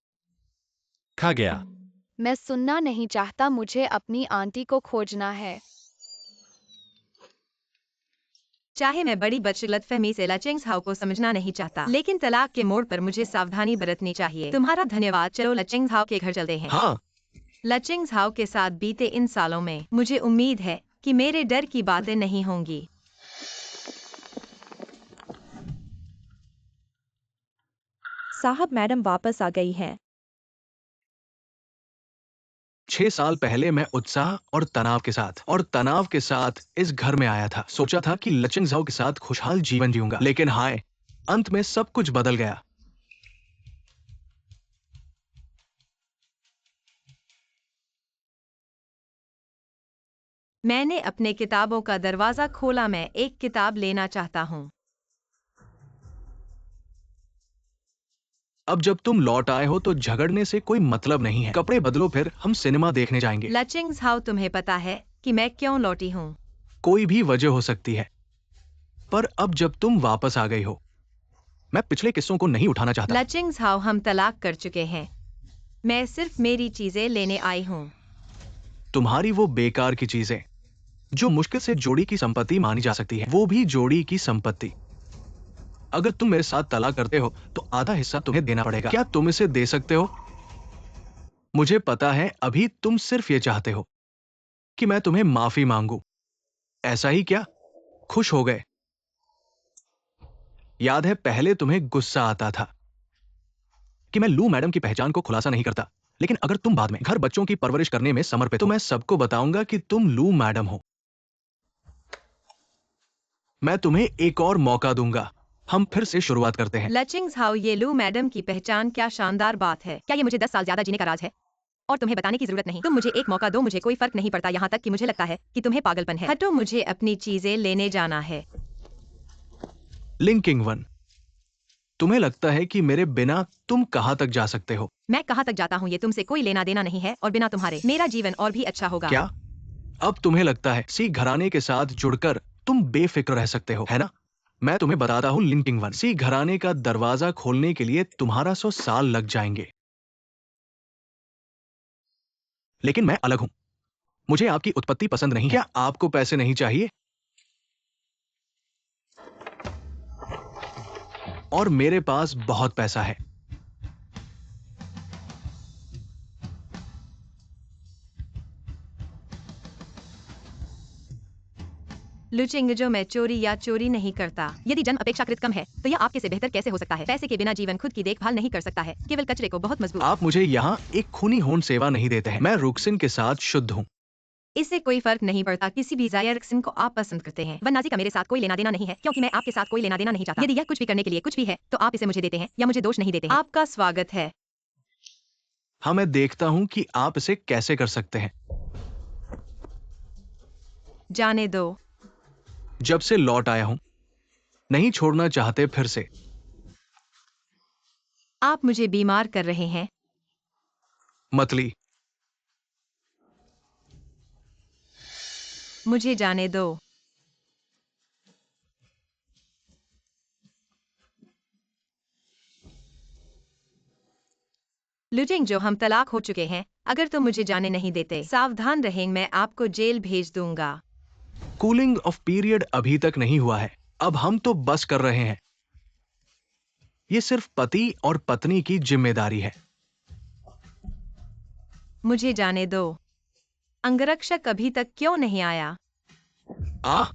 E: खा गया।
B: मैं सुनना नहीं चाहता, मुझे अपनी आंटी को खोजना है।
A: चाहे मैं बड़ी बदशगलतफहमी से लचिंग्सहाओ को समझना नहीं चाहता, लेकिन तलाक के मोड़ पर मुझे सावधानी बरतनी चाहिए। तुम्हारा धन्यवाद। चलो लचिंग्सहाओ के घर चलते हैं।
D: हाँ।
A: लचिंग्सहाओ के साथ बीते इन सालों में मुझे उम्मीद है कि मेरे डर की बातें नहीं होंगी।
C: साहब, मैडम वापस आ गई हैं।
D: 6 साल पहले मैं उत्साह और तनाव के साथ इस घर में आया था। सोचा था कि लचिंगझाओ के साथ खुशहाल जीवन जीऊंगा, लेकिन हाय, अंत में सब कुछ बदल गया।
A: मैंने अपने किताबों का दरवाजा खोला। मैं एक किताब लेना चाहता हूँ।
D: अब जब तुम लौट आए हो तो झगड़ने से कोई मतलब नहीं है। कपड़े बदलो, फिर हम सिनेमा देखने जाएंगे।
A: लचिंग्स हाउ तुम्हें पता है कि मैं क्यों लौटी हूँ?
D: कोई भी वजह हो सकती है, पर अब जब तुम वापस आ गई हो, मैं पिछले किस्सों को नहीं उठाना चाहता।
A: लचिंग्स हाउ हम तलाक कर चुके हैं। मैं सिर्फ मेरी चीजें लेने आई हूँ।
D: तुम्हारी वो बेकार की चीजें जो मुश्किल से जोड़ी की संपत्ति मानी जा सकती है, वो भी जोड़ी की संपत्ति। अगर तुम मेरे साथ तलाक करते हो तो आधा हिस्सा तुम्हें देना पड़ेगा। क्या तुम इसे दे सकते हो? मुझे पता है अभी तुम सिर्फ ये चाहते हो कि मैं तुम्हें माफी मांगू। ऐसा ही क्या? खुश हो गए? याद है पहले तुम्हें गुस्सा आता था कि मैं लू मैडम की पहचान को खुलासा नहीं करता, लेकिन अगर तुम बाद में घर बच्चों की परवरिश करने में समर्पित हो तो मैं सबको बताऊंगा कि तुम लू मैडम हो। मैं तुम्हें एक और मौका दूंगा। हम फिर से शुरुआत करते हैं।
A: लचिंग्स हाउ ये लू मैडम की पहचान क्या शानदार बात है। क्या ये मुझे 10 साल ज्यादा जीने का राज है? और तुम्हें बताने की जरूरत नहीं। तुम मुझे एक मौका दो, मुझे कोई फर्क नहीं पड़ता, यहाँ तक कि मुझे लगता है कि तुम्हें पागलपन है। हटो, मुझे अपनी चीजें लेने जाना है।
D: लिंकिंग वन, तुम्हें लगता है कि मेरे बिना तुम कहां तक जा सकते हो?
A: मैं कहाँ तक जाता हूँ ये तुमसे कोई लेना देना नहीं है, और बिना तुम्हारे मेरा जीवन और भी अच्छा होगा।
D: क्या अब तुम्हें लगता है सी घराने के साथ जुड़कर तुम बेफिक्र रह सकते हो, है ना? मैं तुम्हें बताता हूं लिंकिंग वन, सी घराने का दरवाजा खोलने के लिए तुम्हारा 100 साल लग जाएंगे। लेकिन मैं अलग हूं। मुझे आपकी उत्पत्ति पसंद नहीं है। क्या आपको पैसे नहीं चाहिए? और मेरे पास बहुत पैसा है।
A: लुचिंग जो मैं चोरी या चोरी नहीं करता। यदि जन्म अपेक्षाकृत कम है तो यह आपके से बेहतर कैसे हो सकता है? पैसे के बिना जीवन खुद की देखभाल नहीं कर सकता है, केवल कचरे को बहुत मजबूत।
D: आप मुझे यहाँ एक खूनी होन सेवा नहीं देते हैं। मैं रुक्सिन के साथ शुद्ध हूँ।
A: इससे कोई फर्क नहीं पड़ता किसी भी जायरक्सिन को आप पसंद करते हैं। वन्नाजी का मेरे साथ कोई लेना देना नहीं है, क्योंकि मैं आपके साथ कोई लेना देना नहीं चाहता। यदि यह कुछ भी करने के लिए कुछ भी है तो आप इसे मुझे देते हैं या मुझे दोष नहीं देते हैं। आपका स्वागत है।
D: हाँ, मैं देखता हूँ कि आप इसे कैसे कर सकते हैं।
A: जाने दो।
D: जब से लौट आया हूं, नहीं छोड़ना चाहते फिर से।
A: आप मुझे बीमार कर रहे हैं।
D: मतली,
A: मुझे जाने दो। लुचिंग जो हम तलाक हो चुके हैं, अगर तुम मुझे जाने नहीं देते सावधान रहें, मैं आपको जेल भेज दूंगा।
D: कूलिंग ऑफ पीरियड अभी तक नहीं हुआ है। अब हम तो बस कर रहे हैं। ये सिर्फ पति और पत्नी की जिम्मेदारी है।
A: मुझे जाने दो। अंगरक्षक अभी तक क्यों नहीं आया?
D: आ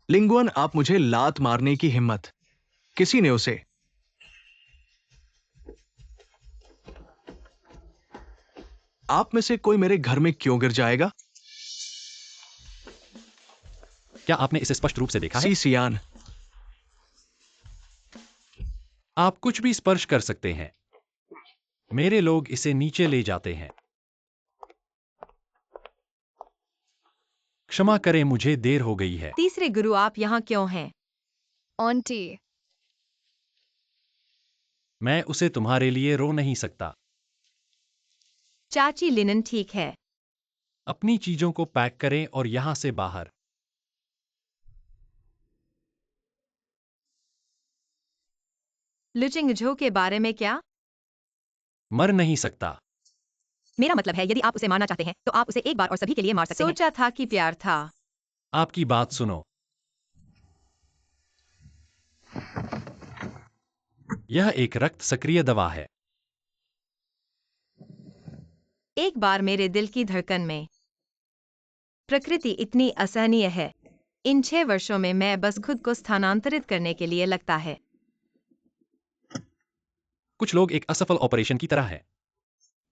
D: लिंगुअन, आप मुझे लात मारने की हिम्मत, किसी ने उसे आप में से कोई मेरे घर में क्यों गिर जाएगा?
E: क्या आपने इसे स्पष्ट रूप से देखा है?
D: सियान,
E: आप कुछ भी स्पर्श कर सकते हैं। मेरे लोग इसे नीचे ले जाते हैं। क्षमा करें, मुझे देर हो गई है।
A: तीसरे गुरु, आप यहाँ क्यों हैं?
B: आंटी,
E: मैं उसे तुम्हारे लिए रो नहीं सकता।
A: चाची लिनन ठीक है।
E: अपनी चीजों को पैक करें और यहां से बाहर।
A: लुचिंग झो के बारे में क्या?
E: मर नहीं सकता।
A: मेरा मतलब है यदि आप उसे मारना चाहते हैं तो आप उसे एक बार और सभी के लिए मार सकते हैं। सोचा था कि प्यार था।
E: आपकी बात सुनो। यह एक रक्त सक्रिय दवा है।
A: एक बार मेरे दिल की धड़कन में। प्रकृति इतनी असहनीय है। इन 6 वर्षों में मैं बस खुद को स्थानांतरित करने के लिए लगता है।
E: कुछ लोग एक असफल ऑपरेशन की तरह है।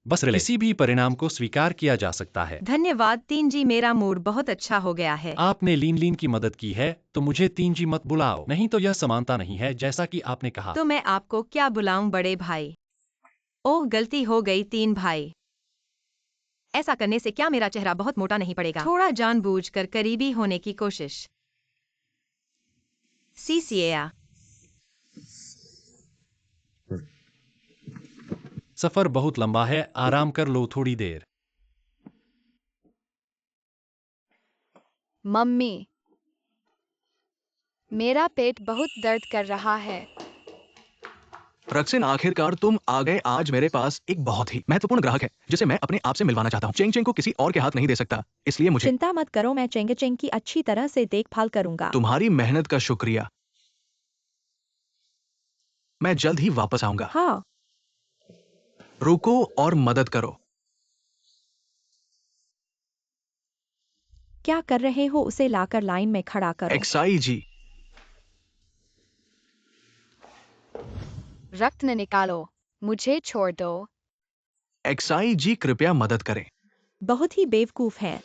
E: बस रिले किसी भी परिणाम को स्वीकार किया जा सकता है।
A: धन्यवाद 3 जी, मेरा मूड बहुत अच्छा हो गया है।
E: आपने लीन की मदद की है तो मुझे 3 जी मत बुलाओ, नहीं तो यह समानता नहीं है जैसा कि आपने कहा।
A: तो मैं आपको क्या बुलाऊं बड़े भाई? ओह, गलती हो गई 3 भाई। ऐसा करने से क्या मेरा चेहरा बहुत मोटा नहीं पड़ेगा? थोड़ा जानबूझकर करीबी होने की कोशिश। CCA।
E: सफर बहुत लंबा है, आराम कर लो थोड़ी देर।
B: मम्मी, मेरा पेट बहुत दर्द कर रहा है।
D: रक्सिन, आखिरकार तुम आ गए। आज मेरे पास एक बहुत ही महत्वपूर्ण ग्राहक है जिसे मैं अपने आप से मिलवाना चाहता हूँ। चेंग चेंग को किसी और के हाथ नहीं दे सकता, इसलिए मुझे
C: चिंता मत करो, मैं चेंग चेंग की अच्छी तरह से देखभाल करूंगा।
D: तुम्हारी मेहनत का शुक्रिया। मैं जल्द ही वापस आऊंगा।
C: हाँ,
D: रुको और मदद करो।
C: क्या कर रहे हो? उसे लाकर लाइन में खड़ा करो।
D: एक्साई जी।
B: रक्त न निकालो, मुझे छोड़ दो।
D: एक्साई जी, कृपया मदद करें।
C: बहुत ही बेवकूफ हैं।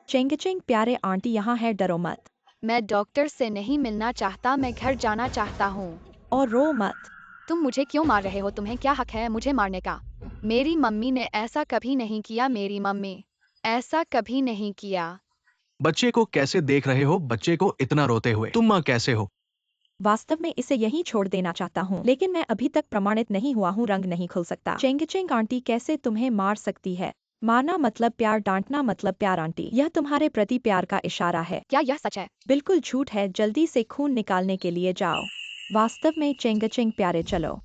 C: चेंग चेंग प्यारे आंटी यहाँ है, डरो मत
B: मैं डॉक्टर से नहीं मिलना चाहता, मैं घर जाना चाहता हूँ।
C: और रो मत।
B: तुम मुझे क्यों मार रहे हो? तुम्हें क्या हक है मुझे मारने का? मेरी मम्मी ने ऐसा कभी नहीं किया। मेरी मम्मी ऐसा कभी नहीं किया।
D: बच्चे को कैसे देख रहे हो? बच्चे को इतना रोते हुए तुम माँ कैसे हो?
C: वास्तव में इसे यहीं छोड़ देना चाहता हूँ, लेकिन मैं अभी तक प्रमाणित नहीं हुआ हूँ, रंग नहीं खुल सकता। चेंग चेंग आंटी कैसे तुम्हें मार सकती है? मारना मतलब प्यार, डांटना मतलब प्यार आंटी। यह तुम्हारे प्रति प्यार का इशारा है।
B: क्या यह सच है?
C: बिल्कुल झूठ है, जल्दी से खून निकालने के लिए जाओ। वास्तव में चेंग चेंग प्यारे, चलो।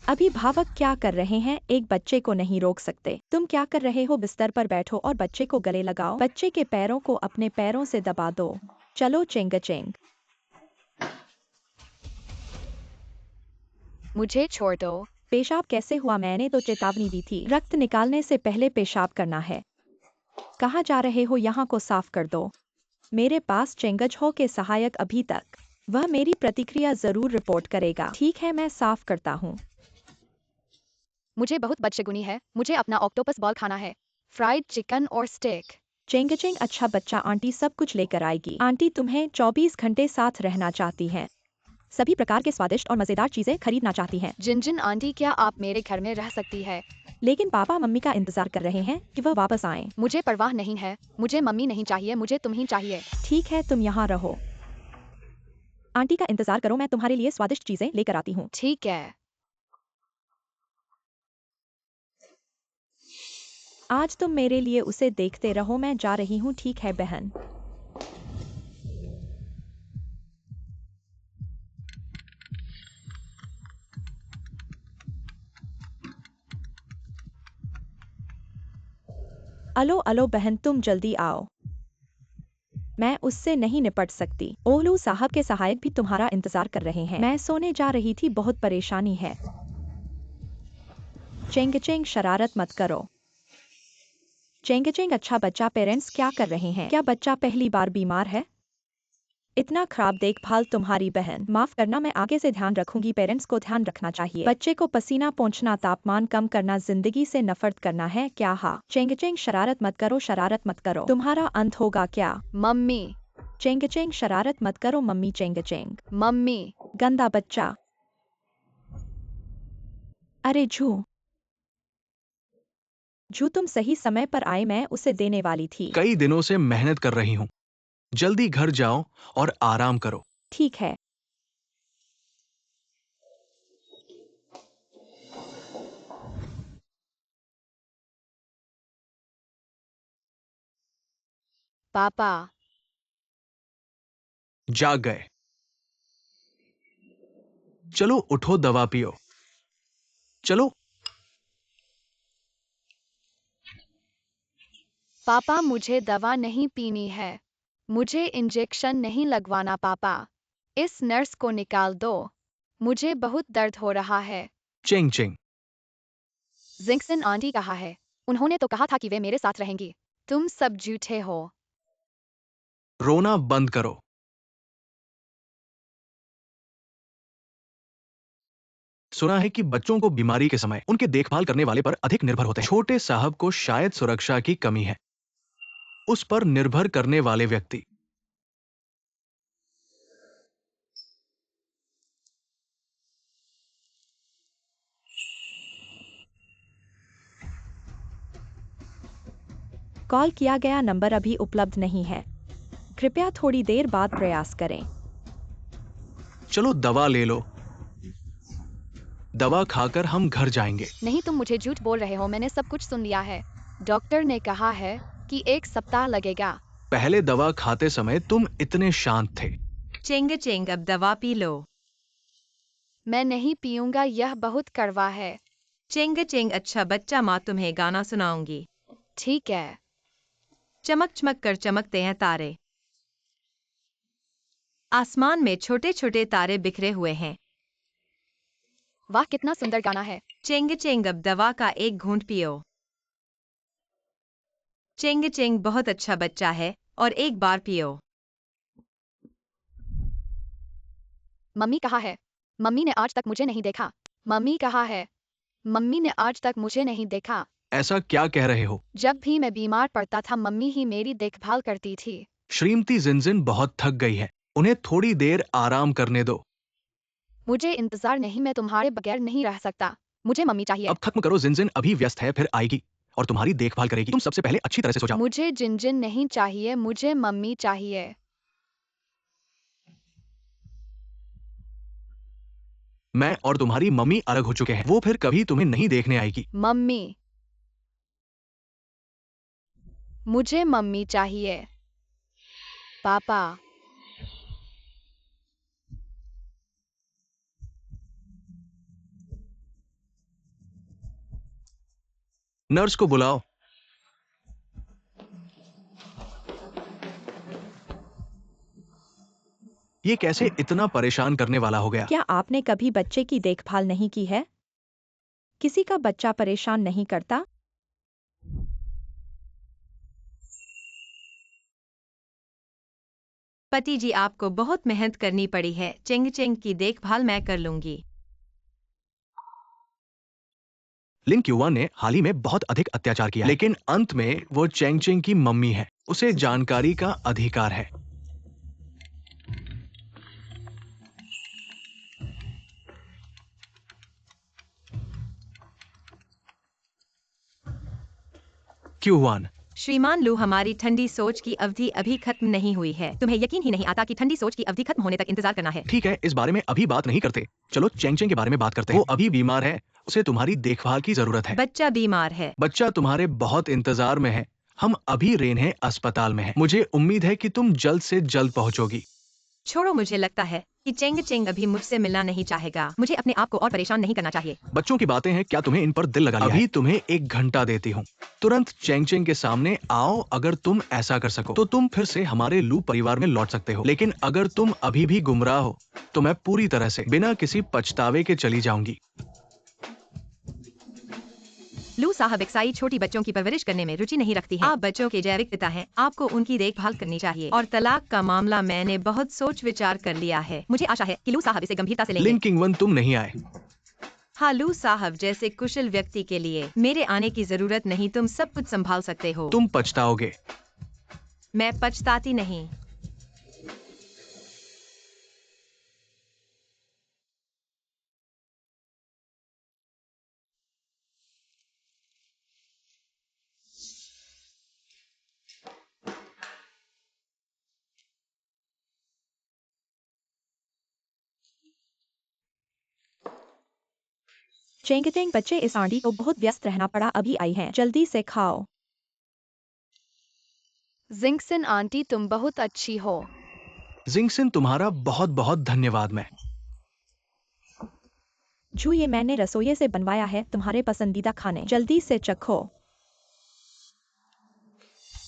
C: अभिभावक क्या कर रहे हैं? एक बच्चे को नहीं रोक सकते। तुम क्या कर रहे हो? बिस्तर पर बैठो और बच्चे को गले लगाओ। बच्चे के पैरों को अपने पैरों से दबा दो। चलो चेंग चेंग।
B: मुझे छोड़ दो।
C: पेशाब कैसे हुआ? मैंने तो चेतावनी दी थी। रक्त निकालने से पहले पेशाब करना है। कहाँ जा रहे हो? यहाँ को साफ कर दो। मेरे पास चेंगज हो के सहायक अभी तक। वह मेरी प्रतिक्रिया जरूर रिपोर्ट करेगा। ठीक है, मैं साफ करता हूँ।
B: मुझे बहुत बदशगुनी है, मुझे अपना ऑक्टोपस बॉल खाना है। फ्राइड चिकन और स्टेक।
C: चेंग चेंग, अच्छा बच्चा, आंटी सब कुछ लेकर आएगी। आंटी तुम्हें 24 घंटे साथ रहना चाहती हैं। सभी प्रकार के स्वादिष्ट और मजेदार चीजें खरीदना चाहती हैं।
B: जिनजिन आंटी, क्या आप मेरे घर में रह सकती है?
C: लेकिन पापा मम्मी का इंतजार कर रहे हैं कि वह वापस आएं।
B: मुझे परवाह नहीं है, मुझे मम्मी नहीं चाहिए, मुझे तुम ही चाहिए।
C: ठीक है, तुम यहाँ रहो। आंटी का इंतजार करो, मैं तुम्हारे लिए स्वादिष्ट चीजें लेकर आती हूँ।
B: ठीक है।
C: आज तुम मेरे लिए उसे देखते रहो, मैं जा रही हूँ। ठीक है बहन। अलो अलो बहन, तुम जल्दी आओ। मैं उससे नहीं निपट सकती। ओहलू साहब के सहायक भी तुम्हारा इंतजार कर रहे हैं। मैं सोने जा रही थी, बहुत परेशानी है। चेंग चेंग, शरारत मत करो। चेंग चेंग, अच्छा बच्चा, पेरेंट्स क्या कर रहे हैं? क्या बच्चा पहली बार बीमार है? इतना खराब देखभाल तुम्हारी बहन। माफ करना, मैं आगे से ध्यान रखूंगी। पेरेंट्स को ध्यान रखना चाहिए। बच्चे को पसीना पोंछना, तापमान कम करना, जिंदगी से नफरत करना है क्या? हाँ। चेंग चेंग, शरारत मत करो, शरारत मत करो। तुम्हारा अंत होगा क्या?
B: मम्मी।
C: चेंग चेंग, शरारत मत करो मम्मी। Cheng Cheng,
B: mummy.
C: गंदा बच्चा। अरे झू झू, तुम सही समय पर आए, मैं उसे देने वाली थी।
D: कई दिनों से मेहनत कर रही हूँ। जल्दी घर जाओ और आराम करो।
C: ठीक है।
B: पापा।
D: जाग गए। चलो उठो, दवा पियो। चलो।
B: पापा, मुझे दवा नहीं पीनी है, मुझे इंजेक्शन नहीं लगवाना। पापा, इस नर्स को निकाल दो, मुझे बहुत दर्द हो रहा है।
D: Cheng Cheng.
B: जिंक्सन आंटी कहाँ है? उन्होंने तो कहा था कि वे मेरे साथ रहेंगी। तुम सब झूठे हो।
D: रोना बंद करो। सुना है कि बच्चों को बीमारी के समय उनके देखभाल करने वाले पर अधिक निर्भर होते हैं। छोटे साहब को शायद सुरक्षा की कमी है। उस पर निर्भर करने वाले व्यक्ति
C: कॉल किया गया नंबर अभी उपलब्ध नहीं है, कृपया थोड़ी देर बाद प्रयास करें।
D: चलो दवा ले लो, दवा खाकर हम घर जाएंगे।
B: नहीं, तुम मुझे झूठ बोल रहे हो, मैंने सब कुछ सुन लिया है। डॉक्टर ने कहा है कि 1 सप्ताह लगेगा।
D: पहले दवा खाते समय तुम इतने शांत थे।
A: चेंग चेंग अब दवा पी लो।
B: मैं नहीं पीऊंगा, यह बहुत कड़वा है।
A: चेंग चेंग अच्छा बच्चा, माँ तुम्हें गाना सुनाऊंगी।
B: ठीक है।
A: चमक चमक कर चमकते हैं तारे, आसमान में छोटे छोटे तारे बिखरे हुए हैं।
B: वाह, कितना सुंदर गाना है।
A: चेंग चेंग अब दवा का एक घूंट पियो। चेंग चेंग बहुत अच्छा बच्चा है, और एक बार पियो।
B: मम्मी कहाँ है? मम्मी ने आज तक मुझे नहीं देखा। मम्मी कहाँ है? मम्मी ने आज तक मुझे नहीं देखा।
D: ऐसा क्या कह रहे हो?
B: जब भी मैं बीमार पड़ता था, मम्मी ही मेरी देखभाल करती थी।
D: श्रीमती जिनजिन बहुत थक गई है, उन्हें थोड़ी देर आराम करने दो।
B: मुझे इंतजार नहीं, मैं तुम्हारे बगैर नहीं रह सकता। मुझे मम्मी चाहिए।
D: अब खत्म करो, जिनजिन अभी व्यस्त है, फिर आएगी और तुम्हारी देखभाल करेगी। तुम सबसे पहले अच्छी तरह से सो जाओ।
B: मुझे जिनजिन नहीं चाहिए, मुझे मम्मी चाहिए।
D: मैं और तुम्हारी मम्मी अलग हो चुके हैं, वो फिर कभी तुम्हें नहीं देखने आएगी।
B: मम्मी, मुझे मम्मी चाहिए। पापा,
D: नर्स को बुलाओ। ये कैसे इतना परेशान करने वाला हो गया?
C: क्या आपने कभी बच्चे की देखभाल नहीं की है? किसी का बच्चा परेशान नहीं करता?
A: पति जी, आपको बहुत मेहनत करनी पड़ी है। चेंग चेंग की देखभाल मैं कर लूंगी।
D: लिन क्यूआन ने हाल ही में बहुत अधिक अत्याचार किया, लेकिन अंत में वो चेंग चेंग की मम्मी है, उसे जानकारी का अधिकार है। क्यूआन,
A: श्रीमान लू, हमारी ठंडी सोच की अवधि अभी खत्म नहीं हुई है। तुम्हें यकीन ही नहीं आता कि ठंडी सोच की अवधि खत्म होने तक इंतजार करना है।
D: ठीक है, इस बारे में अभी बात नहीं करते। चलो चेंग चेंग के बारे में बात करते हैं। वो अभी बीमार है, उसे तुम्हारी देखभाल की जरूरत है।
A: बच्चा बीमार है।
D: बच्चा तुम्हारे बहुत इंतजार में है। हम अभी रेन्हे अस्पताल में हैं। मुझे उम्मीद है कि तुम जल्द से जल्द पहुंचोगी।
A: छोड़ो, मुझे लगता है कि चेंग चेंग अभी मुझसे मिलना नहीं चाहेगा। मुझे अपने आप को और परेशान नहीं करना चाहिए।
D: बच्चों की बातें हैं, क्या तुम्हें इन पर दिल लगा लिया है? अभी तुम्हें 1 घंटा देती हूँ, तुरंत चेंग चेंग के सामने आओ। अगर तुम ऐसा कर सको तो तुम फिर से हमारे लू परिवार में लौट सकते हो, लेकिन अगर तुम अभी भी गुमराह हो तो मैं पूरी तरह से बिना किसी पछतावे के चली जाऊंगी।
A: लू साहब, एक्साई छोटी बच्चों की परवरिश करने में रुचि नहीं रखती है। आप बच्चों के जैविक पिता हैं, आपको उनकी देखभाल करनी चाहिए। और तलाक का मामला मैंने बहुत सोच विचार कर लिया है। मुझे आशा है कि लू साहब इसे गंभीरता से लेंगे।
D: लिन किंगवन, तुम नहीं आए।
A: हाँ, लू साहब जैसे कुशल व्यक्ति के लिए मेरे आने की जरूरत नहीं। तुम सब कुछ संभाल सकते हो।
D: तुम पछताओगे।
A: मैं पछताती नहीं।
C: चेंगतेंग, बच्चे, इस आंटी को बहुत व्यस्त रहना पड़ा, अभी आई हैं, जल्दी से खाओ।
B: जिंगसिन आंटी, तुम बहुत अच्छी हो।
D: जिंगसिन, तुम्हारा बहुत बहुत धन्यवाद। मैं
C: जू, ये मैंने रसोई से बनवाया है, तुम्हारे पसंदीदा खाने, जल्दी से चखो।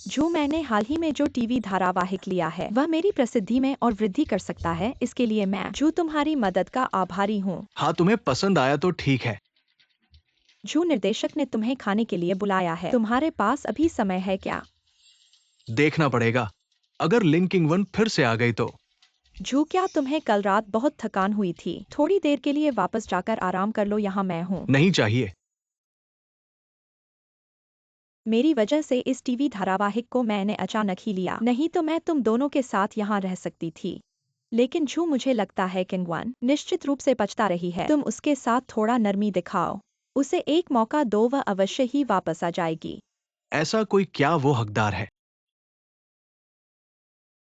C: जो मैंने हाल ही में जो टीवी धारावाहिक लिया है वह मेरी प्रसिद्धि में और वृद्धि कर सकता है, इसके लिए मैं जू तुम्हारी मदद का आभारी हूँ।
D: हाँ, तुम्हें पसंद आया तो ठीक है।
C: जू, निर्देशक ने तुम्हें खाने के लिए बुलाया है, तुम्हारे पास अभी समय है क्या?
D: देखना पड़ेगा, अगर लिन किंगवन फिर से आ गई तो।
C: जू, क्या तुम्हें कल रात बहुत थकान हुई थी? थोड़ी देर के लिए वापस जाकर आराम कर लो, यहाँ मैं हूँ।
D: नहीं चाहिए।
C: मेरी वजह से इस टीवी धारावाहिक को मैंने अचानक ही लिया, नहीं तो मैं तुम दोनों के साथ यहाँ रह सकती थी। लेकिन जू, मुझे लगता है किंगवन निश्चित रूप से पछता रही है। तुम उसके साथ थोड़ा नरमी दिखाओ, उसे एक मौका दो, वह अवश्य ही वापस आ जाएगी।
D: ऐसा कोई क्या वो हकदार है?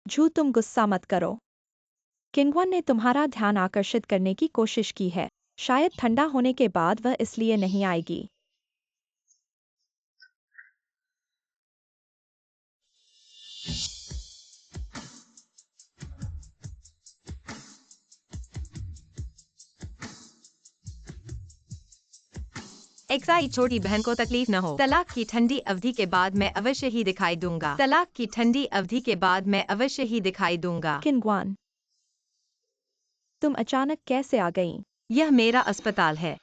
C: झू तुम गुस्सा मत करो। किंगवन ने तुम्हारा ध्यान आकर्षित करने की कोशिश की है। शायद ठंडा होने के बाद वह इसलिए नहीं आएगी।
A: एक्साई छोटी बहन को तकलीफ न हो। तलाक की ठंडी अवधि के बाद मैं अवश्य ही दिखाई दूंगा। तलाक की ठंडी अवधि के बाद मैं अवश्य ही दिखाई दूंगा।
C: किंगवन, तुम अचानक कैसे आ गई?
A: यह मेरा अस्पताल है।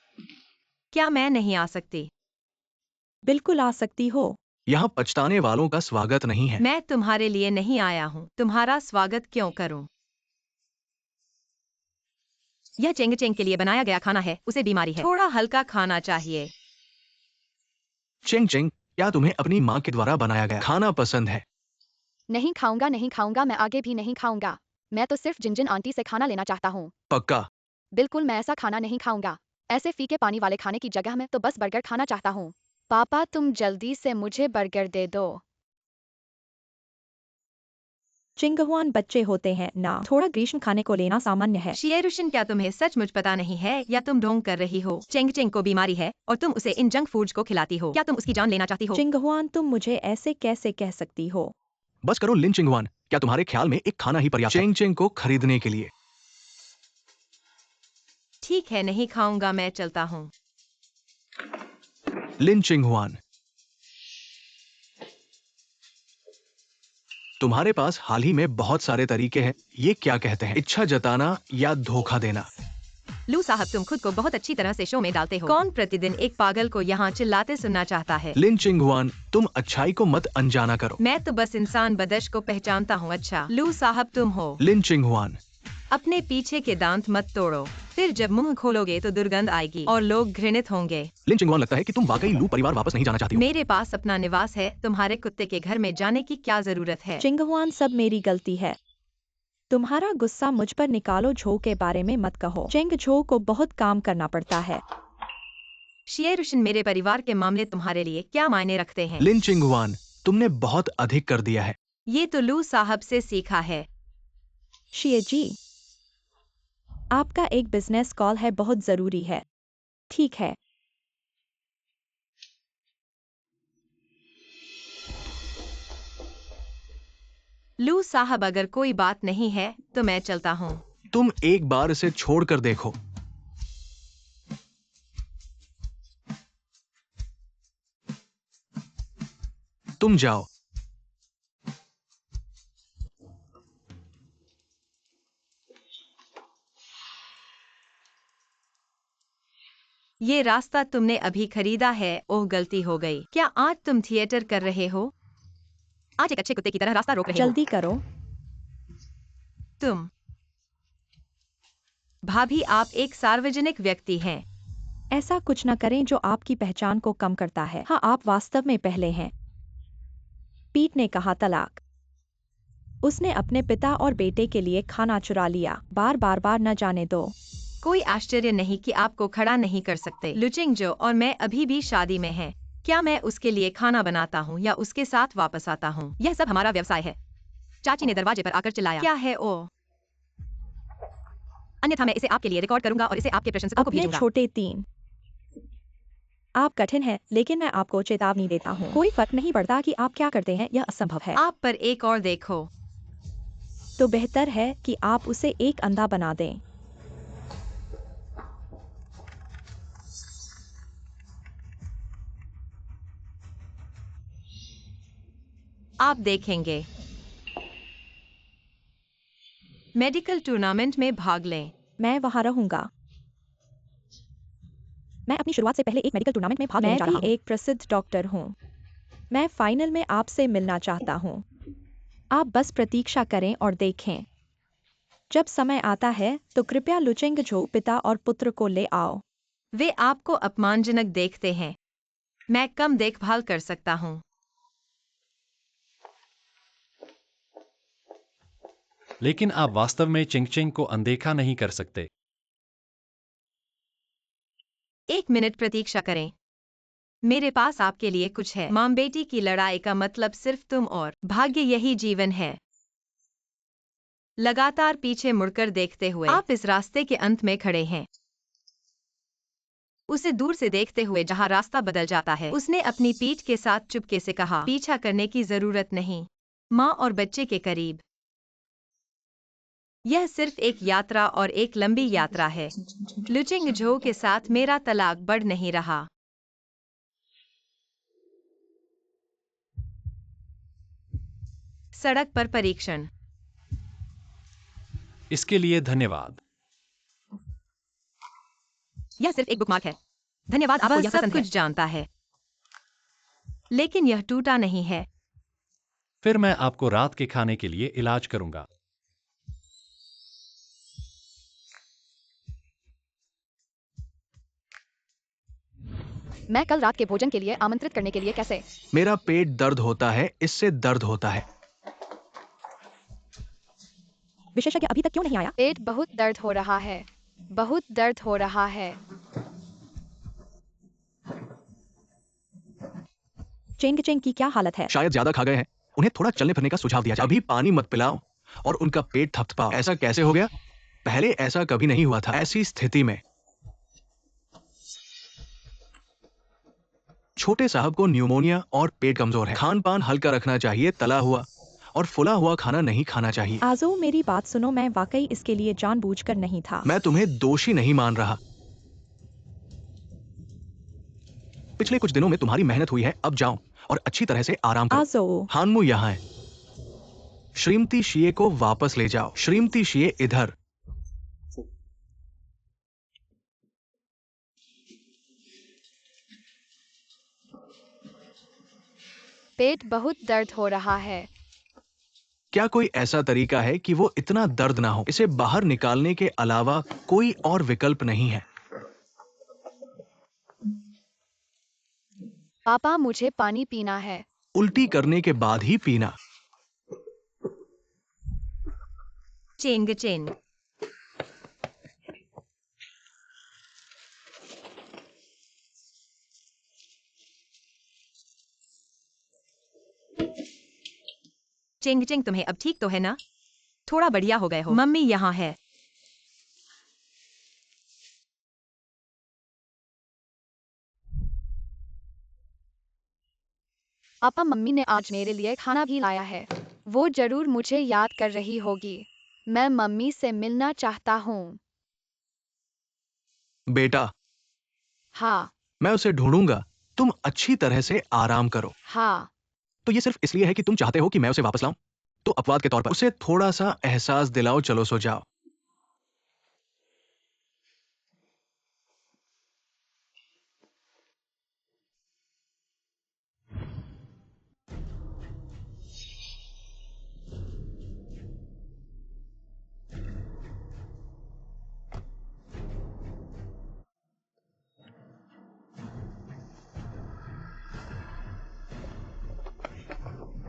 A: क्या मैं नहीं आ सकती?
C: बिल्कुल आ सकती हो।
D: यहाँ पछताने वालों का स्वागत नहीं है।
A: मैं तुम्हारे लिए नहीं आया हूँ। तुम्हारा स्वागत क्यों करूँ? यह चेंग चेंग के लिए बनाया गया खाना है। उसे बीमारी है। थोड़ा हल्का खाना चाहिए।
D: चिंग चिंग, क्या तुम्हें अपनी माँ के द्वारा बनाया गया खाना पसंद है?
B: नहीं खाऊंगा, नहीं खाऊंगा, मैं आगे भी नहीं खाऊंगा। मैं तो सिर्फ जिनजिन आंटी से खाना लेना चाहता हूँ।
D: पक्का?
B: बिल्कुल, मैं ऐसा खाना नहीं खाऊंगा। ऐसे फीके पानी वाले खाने की जगह मैं तो बस बर्गर खाना चाहता हूँ। पापा, तुम जल्दी से मुझे बर्गर दे दो।
C: चिंगहुआन बच्चे होते हैं ना, थोड़ा ग्रीष्म खाने को लेना सामान्य है।
A: शिएरुशिन, क्या तुम्हें सचमुच पता नहीं है या तुम ढोंग कर रही हो? चेंग चेंग को बीमारी है और तुम उसे इन जंक फूड्स को खिलाती हो। क्या तुम उसकी जान लेना चाहती हो?
C: चिंगहुआन, तुम मुझे ऐसे कैसे कह सकती हो?
D: बस करो लिन चिंगवान, क्या तुम्हारे ख्याल में एक खाना ही पर्याप्त है? चिंग चिंग को खरीदने के लिए?
A: ठीक है, नहीं खाऊंगा, मैं चलता हूँ।
D: लिन चिंगहुआन, तुम्हारे पास हाल ही में बहुत सारे तरीके हैं। ये क्या कहते हैं? इच्छा जताना या धोखा देना?
A: लू साहब, तुम खुद को बहुत अच्छी तरह से शो में डालते हो। कौन प्रतिदिन एक पागल को यहाँ चिल्लाते सुनना चाहता है?
D: लिन चिंगहुआन, तुम अच्छाई को मत अनजाना करो।
A: मैं तो बस इंसान बदश को पहचानता हूँ। अच्छा, लू साहब तुम हो।
D: लिन चिंगहुआन,
A: अपने पीछे के दांत मत तोड़ो। फिर जब मुंह खोलोगे तो दुर्गंध आएगी और लोग घृणित होंगे।
D: लिन चिंगहुआन, लगता है कि तुम वाकई लू परिवार वापस नहीं जाना चाहती हो।
A: मेरे पास अपना निवास है। तुम्हारे कुत्ते के घर में जाने की क्या जरूरत है?
C: चिंगहुआन, सब मेरी गलती है। तुम्हारा गुस्सा मुझ पर निकालो। झो के बारे में मत कहो। चेंग झो को बहुत काम करना पड़ता है।
A: शिएरुशिन, मेरे परिवार के मामले तुम्हारे लिए क्या मायने रखते हैं?
D: लिन चिंगहुआन, तुमने बहुत अधिक कर दिया है।
A: ये तो लू साहब से सीखा है।
C: शिए जी, आपका एक बिजनेस कॉल है, बहुत जरूरी है। ठीक है।
A: लू साहब, अगर कोई बात नहीं है तो मैं चलता हूँ।
D: तुम एक बार इसे छोड़कर देखो। तुम जाओ।
A: ये रास्ता तुमने अभी खरीदा है। ओह, गलती हो गई। क्या आज तुम थिएटर कर रहे हो? आज एक अच्छे कुत्ते की तरह रास्ता रोक रहे हो।
C: जल्दी करो।
A: तुम भाभी, आप एक सार्वजनिक व्यक्ति हैं।
C: ऐसा कुछ न करें जो आपकी पहचान को कम करता है। हाँ, आप वास्तव में पहले हैं। पीट ने कहा तलाक। उसने अपने पिता और बेटे के लिए खाना चुरा लिया। बार न जाने दो।
A: कोई आश्चर्य नहीं कि आपको खड़ा नहीं कर सकते। लुचिंग जो और मैं अभी भी शादी में हैं। क्या मैं उसके लिए खाना बनाता हूँ या उसके साथ वापस आता हूँ? यह सब हमारा व्यवसाय है। चाची ने दरवाजे पर आकर चिल्लाया। क्या है ओ? अन्यथा मैं इसे आपके लिए रिकॉर्ड करूंगा और इसे आपके प्रशंसकों को
C: अपने
A: भेजूंगा।
C: छोटे तीन। आप कठिन हैं, लेकिन मैं आपको चेतावनी देता हूँ। कोई फर्क नहीं पड़ता कि आप क्या करते हैं, यह असंभव है।
A: आप पर एक और देखो।
C: तो बेहतर है कि आप उसे एक अंधा बना दें।
A: आप देखेंगे। मेडिकल टूर्नामेंट में भाग लें।
C: मैं वहां रहूंगा। मैं अपनी शुरुआत से पहले एक मेडिकल टूर्नामेंट में भाग लेने जा रहा हूं। मैं भी एक प्रसिद्ध डॉक्टर हूं। मैं फाइनल में आपसे मिलना चाहता हूं। आप बस प्रतीक्षा करें और देखें। जब समय आता है तो कृपया लुचेंग झो पिता और पुत्र को ले आओ।
A: वे आपको अपमानजनक देखते हैं। मैं कम देखभाल कर सकता हूँ।
E: लेकिन आप वास्तव में चिंग चिंग को अनदेखा नहीं कर सकते।
A: 1 मिनट प्रतीक्षा करें। मेरे पास आपके लिए कुछ है। माँ बेटी की लड़ाई का मतलब सिर्फ तुम और भाग्य, यही जीवन है। लगातार पीछे मुड़कर देखते हुए आप इस रास्ते के अंत में खड़े हैं। उसे दूर से देखते हुए जहां रास्ता बदल जाता है, उसने अपनी पीठ के साथ चुपके से कहा, पीछा करने की जरूरत नहीं। माँ और बच्चे के करीब। यह सिर्फ एक यात्रा और एक लंबी यात्रा है। लुचिंग झो के साथ मेरा तलाक बढ़ नहीं रहा। सड़क पर परीक्षण।
E: इसके लिए धन्यवाद।
A: यह सिर्फ एक बुकमार्क है। धन्यवाद, आपको यह सब कुछ जानता है, लेकिन यह टूटा नहीं है।
E: फिर मैं आपको रात के खाने के लिए इलाज करूंगा।
B: मैं कल रात के भोजन के लिए आमंत्रित करने के लिए कैसे?
D: मेरा पेट दर्द होता है, इससे दर्द होता है।
C: विशेषज्ञ अभी तक क्यों नहीं आया?
B: पेट बहुत दर्द हो रहा है। बहुत दर्द हो रहा है।
C: चेंग चेंग की क्या हालत है?
D: शायद ज्यादा खा गए हैं। उन्हें थोड़ा चलने फिरने का सुझाव दिया जाए। अभी पानी मत पिलाओ और उनका पेट थपथपाओ। ऐसा कैसे हो गया? पहले ऐसा कभी नहीं हुआ था। ऐसी स्थिति में छोटे साहब को न्यूमोनिया और पेट कमजोर है। खान पान हल्का रखना चाहिए। तला हुआ और फुला हुआ खाना नहीं खाना चाहिए।
C: आजो मेरी बात सुनो, मैं वाकई इसके लिए जानबूझकर नहीं था।
D: मैं तुम्हें दोषी नहीं मान रहा। पिछले कुछ दिनों में तुम्हारी मेहनत हुई है। अब जाओ और अच्छी तरह से आराम करो।
C: आजो
D: हानमू यहाँ है। श्रीमती शिए को वापस ले जाओ। श्रीमती शिए इधर।
B: पेट बहुत दर्द हो रहा है।
D: क्या कोई ऐसा तरीका है कि वो इतना दर्द ना हो? इसे बाहर निकालने के अलावा कोई और विकल्प नहीं है।
B: पापा, मुझे पानी पीना है।
D: उल्टी करने के बाद ही पीना।
A: Cheng Cheng. चेंग चेंग, तुम्हें अब ठीक तो है ना? थोड़ा बढ़िया हो गए हो। मम्मी यहाँ है।
B: पापा, मम्मी ने आज मेरे लिए खाना भी लाया है। वो जरूर मुझे याद कर रही होगी। मैं मम्मी से मिलना चाहता हूँ।
D: बेटा,
B: हाँ।
D: मैं उसे ढूंढूंगा। तुम अच्छी तरह से आराम करो।
B: हाँ।
D: तो ये सिर्फ इसलिए है कि तुम चाहते हो कि मैं उसे वापस लाऊं? तो अपवाद के तौर पर उसे थोड़ा सा एहसास दिलाओ। चलो सो जाओ।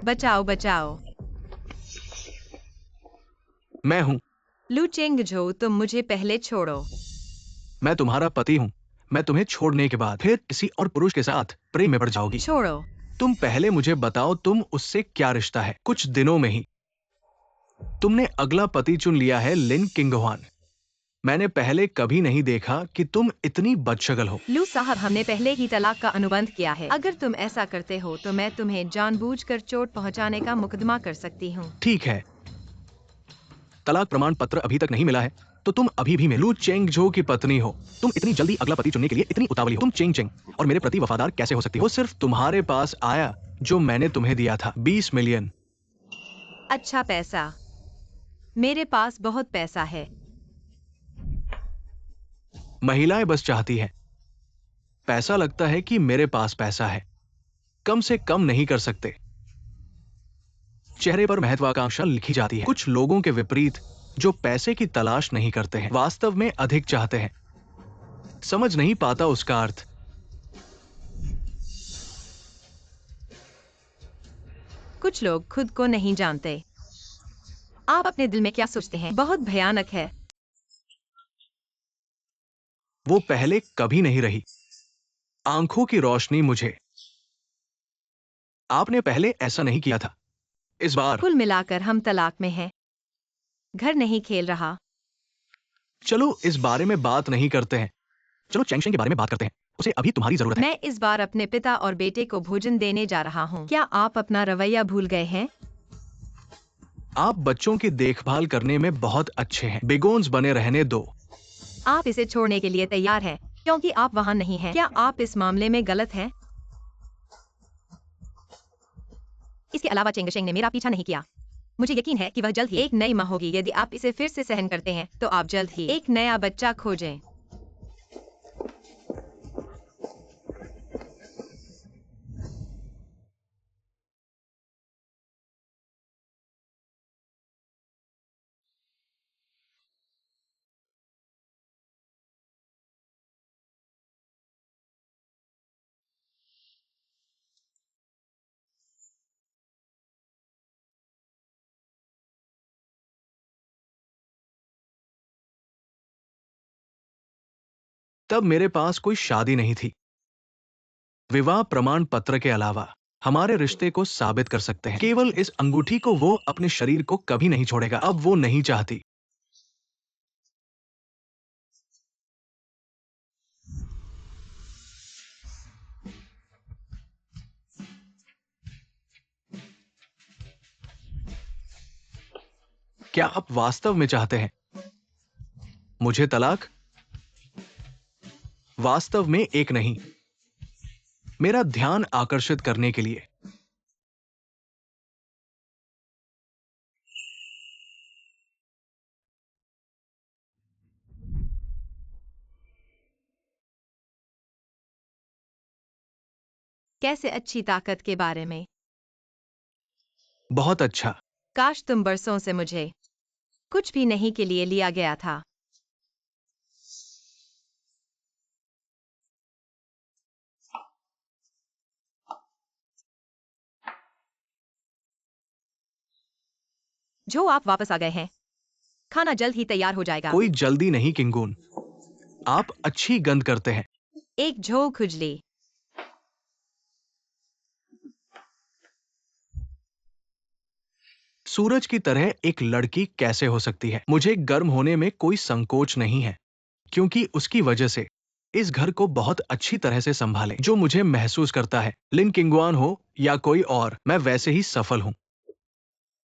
A: बचाओ बचाओ।
D: मैं हूं।
A: लू चेंग झो, तुम मुझे पहले छोड़ो।
D: मैं तुम्हारा पति हूं। मैं तुम्हें छोड़ने के बाद फिर किसी और पुरुष के साथ प्रेम में पड़ जाओगी।
A: छोड़ो।
D: तुम पहले मुझे बताओ, तुम उससे क्या रिश्ता है? कुछ दिनों में ही तुमने अगला पति चुन लिया है, लिन किंगवान। मैंने पहले कभी नहीं देखा कि तुम इतनी बदशगल हो।
A: लू साहब, हमने पहले ही तलाक का अनुबंध किया है। अगर तुम ऐसा करते हो तो मैं तुम्हें जानबूझकर चोट पहुंचाने का मुकदमा कर सकती हूँ।
D: ठीक है, तलाक प्रमाण पत्र अभी तक नहीं मिला है तो तुम अभी भी लू चेंग झो की पत्नी हो। तुम इतनी जल्दी अगला पति चुनने के लिए इतनी उतावली हो? तुम चेंग चेंग और मेरे प्रति वफादार कैसे हो सकती हो? वो सिर्फ तुम्हारे पास आया जो मैंने तुम्हें दिया था, 20 मिलियन।
A: अच्छा पैसा। मेरे पास बहुत पैसा है।
D: महिलाएं बस चाहती है पैसा। लगता है कि मेरे पास पैसा है। कम से कम नहीं कर सकते। चेहरे पर महत्वाकांक्षा लिखी जाती है। कुछ लोगों के विपरीत जो पैसे की तलाश नहीं करते हैं, वास्तव में अधिक चाहते हैं। समझ नहीं पाता उसका अर्थ।
A: कुछ लोग खुद को नहीं जानते। आप अपने दिल में क्या सोचते हैं बहुत भयानक है।
D: वो पहले कभी नहीं रही। आंखों की रोशनी मुझे। आपने पहले ऐसा नहीं किया था। इस बार
A: कुल मिलाकर हम तलाक में हैं। घर नहीं खेल रहा।
D: चलो इस बारे में बात नहीं करते हैं। चलो चैंगशेंग के बारे में बात करते हैं। उसे अभी तुम्हारी जरूरत है।
A: मैं इस बार अपने पिता और बेटे को भोजन देने जा रहा हूँ। क्या आप अपना रवैया भूल गए हैं?
D: आप बच्चों की देखभाल करने में बहुत अच्छे हैं। बिगोन्स बने रहने दो।
A: आप इसे छोड़ने के लिए तैयार हैं क्योंकि आप वहाँ नहीं हैं। क्या आप इस मामले में गलत हैं? इसके अलावा चेंगशेंग ने मेरा पीछा नहीं किया। मुझे यकीन है कि वह जल्द ही एक नई माँ होगी। यदि आप इसे फिर से सहन करते हैं तो आप जल्द ही एक नया बच्चा खोजें।
D: तब मेरे पास कोई शादी नहीं थी। विवाह प्रमाण पत्र के अलावा हमारे रिश्ते को साबित कर सकते हैं। केवल इस अंगूठी को वो अपने शरीर को कभी नहीं छोड़ेगा। अब वो नहीं चाहती। क्या आप वास्तव में चाहते हैं मुझे तलाक? वास्तव में एक नहीं, मेरा ध्यान आकर्षित करने के लिए।
A: कैसे अच्छी ताकत के बारे में?
D: बहुत अच्छा।
A: काश तुम बरसों से मुझे कुछ भी नहीं के लिए लिया गया था। जो आप वापस आ गए हैं। खाना जल्द ही तैयार हो जाएगा।
D: कोई जल्दी नहीं किंगून। आप अच्छी गंध करते हैं।
A: एक झोंक खुजली।
D: सूरज की तरह एक लड़की कैसे हो सकती है? मुझे गर्म होने में कोई संकोच नहीं है क्योंकि उसकी वजह से इस घर को बहुत अच्छी तरह से संभाले। जो मुझे महसूस करता है, लिन किंगवान हो या कोई और, मैं वैसे ही सफल हूं।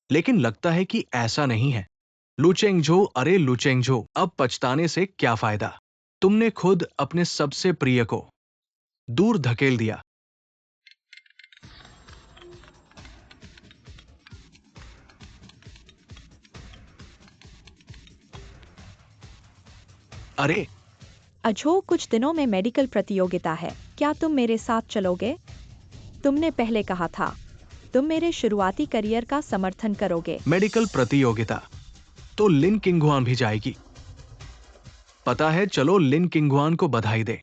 D: लेकिन लगता है कि ऐसा नहीं है। लुचेंगझो, अरे लुचेंगझो, अब पछताने से क्या फायदा? तुमने खुद अपने सबसे प्रिय को दूर धकेल दिया। अरे
C: अजो, कुछ दिनों में मेडिकल प्रतियोगिता है। क्या तुम मेरे साथ चलोगे? तुमने पहले कहा था तुम मेरे शुरुआती करियर का समर्थन करोगे।
D: मेडिकल प्रतियोगिता तो लिन किंगवान भी जाएगी। पता है, चलो लिन किंगवान को बधाई दे